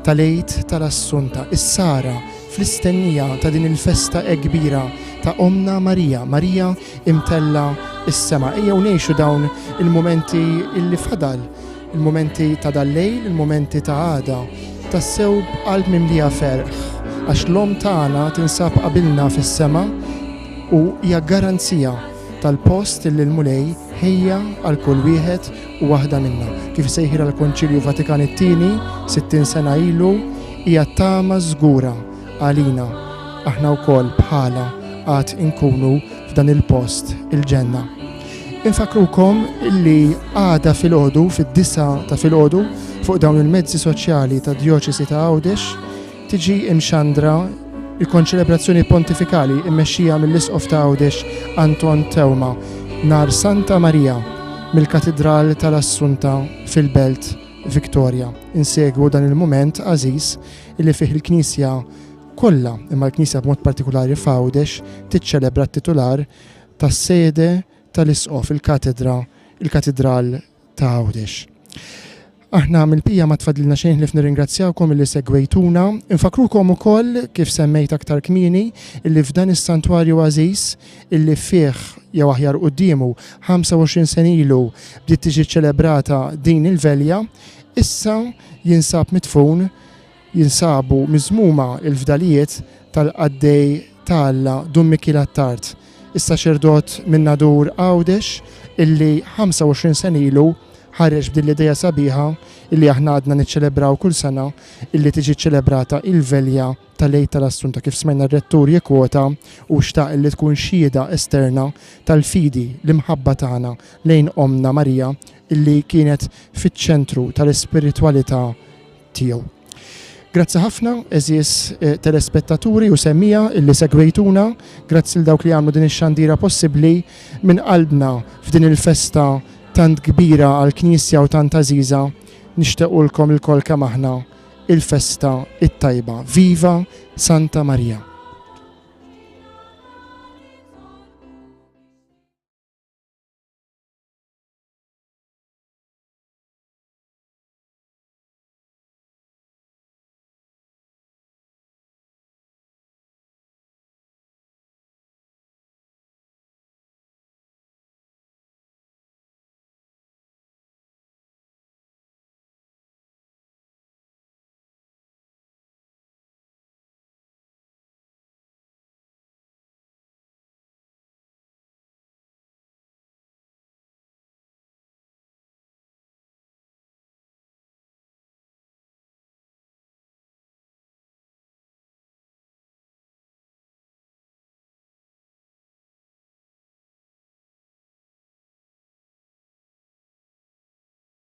tal-Għid tal-Assunta, is-sara fl-istennija ta' din il-festa kbira ta' Omna Marija, Marija imtella is-sema. Ejjew ngħixu dawn il-momenti illi fadal, il-momenti ta' dal-lejl, il-momenti ta' għada, tassew b'qalb mimlija ferħ, għax l-om tagħna tinsab qabilna fis-sema u hija garanzija tal-post illi l-mulej ħejja għal kull wieħed u waħda minna. Kif sejħir l-Konċilju Vatikan it-Tieni 60 sena ilu hija tama żgura għalina aħna wkoll bħala għad inkunu f'dan il-post il-ġenna. Infakrukom illi għada fil-ħodu, fid-9 ta' fil-ħodu, fuq dawn il-mezzi soċjali ta' Djoċesi ta' Għawdex, tiġi imxandra il-konċelebrazzjoni pontifikali immexxija mill-Isqof ta' Għawdex Anton Tewma nar Santa Marija mill-Katedral tal-Assunta fil-Belt Victoria. Insegwu dan il-moment għażiż illi fih il-Knisja kollha, imma l-Knisja b'mod partikolari f'Għawdex tiċċelebra t-titular tas-sede tal-Isqof il-Katedral ta' Għawdex. Aħna mill-pija ma tfadlilna xejn li nirringrazzjawkom illi segwejtuna. Infakrukom ukoll kif semmejt aktar kmieni illi f'dan is-santwarju għażiż illi fih jew aħjar qudiemu 25 sen ilu bdiet tiġi ċċelebrata din il-velja, issa jinsab mitfun, jinsabu miżmuma il-fdalijiet tal-qaddej Talla Dun Mikiel Attart, is-saċerdot minn Nadur Għawdex illi 25 sen ilu ħareġ b'din l-idea sabiħa illi aħna għadna niċċelebraw kull sena illi tiġi ċċelebrata il-velja tal-Għid tal-Assunta kif smajna r-rettur jekkwota u xtaq illi tkun xhieda esterna tal-fidi l-imħabba tagħna lejn Omna Marija illi kienet fiċ-ċentru tal-ispiritwalità tiegħu. Grazzi ħafna, eżies telespettaturi u semmija illi segwejtuna, grazzi l dawk li għamlu din ix-xandira possibbli minn qalbna f'din il-festa tant kbira għal-Knisja u tant għażiża, nixtiequlkom il-kol kemm aħna il-festa it-tajba. Viva Santa Marija!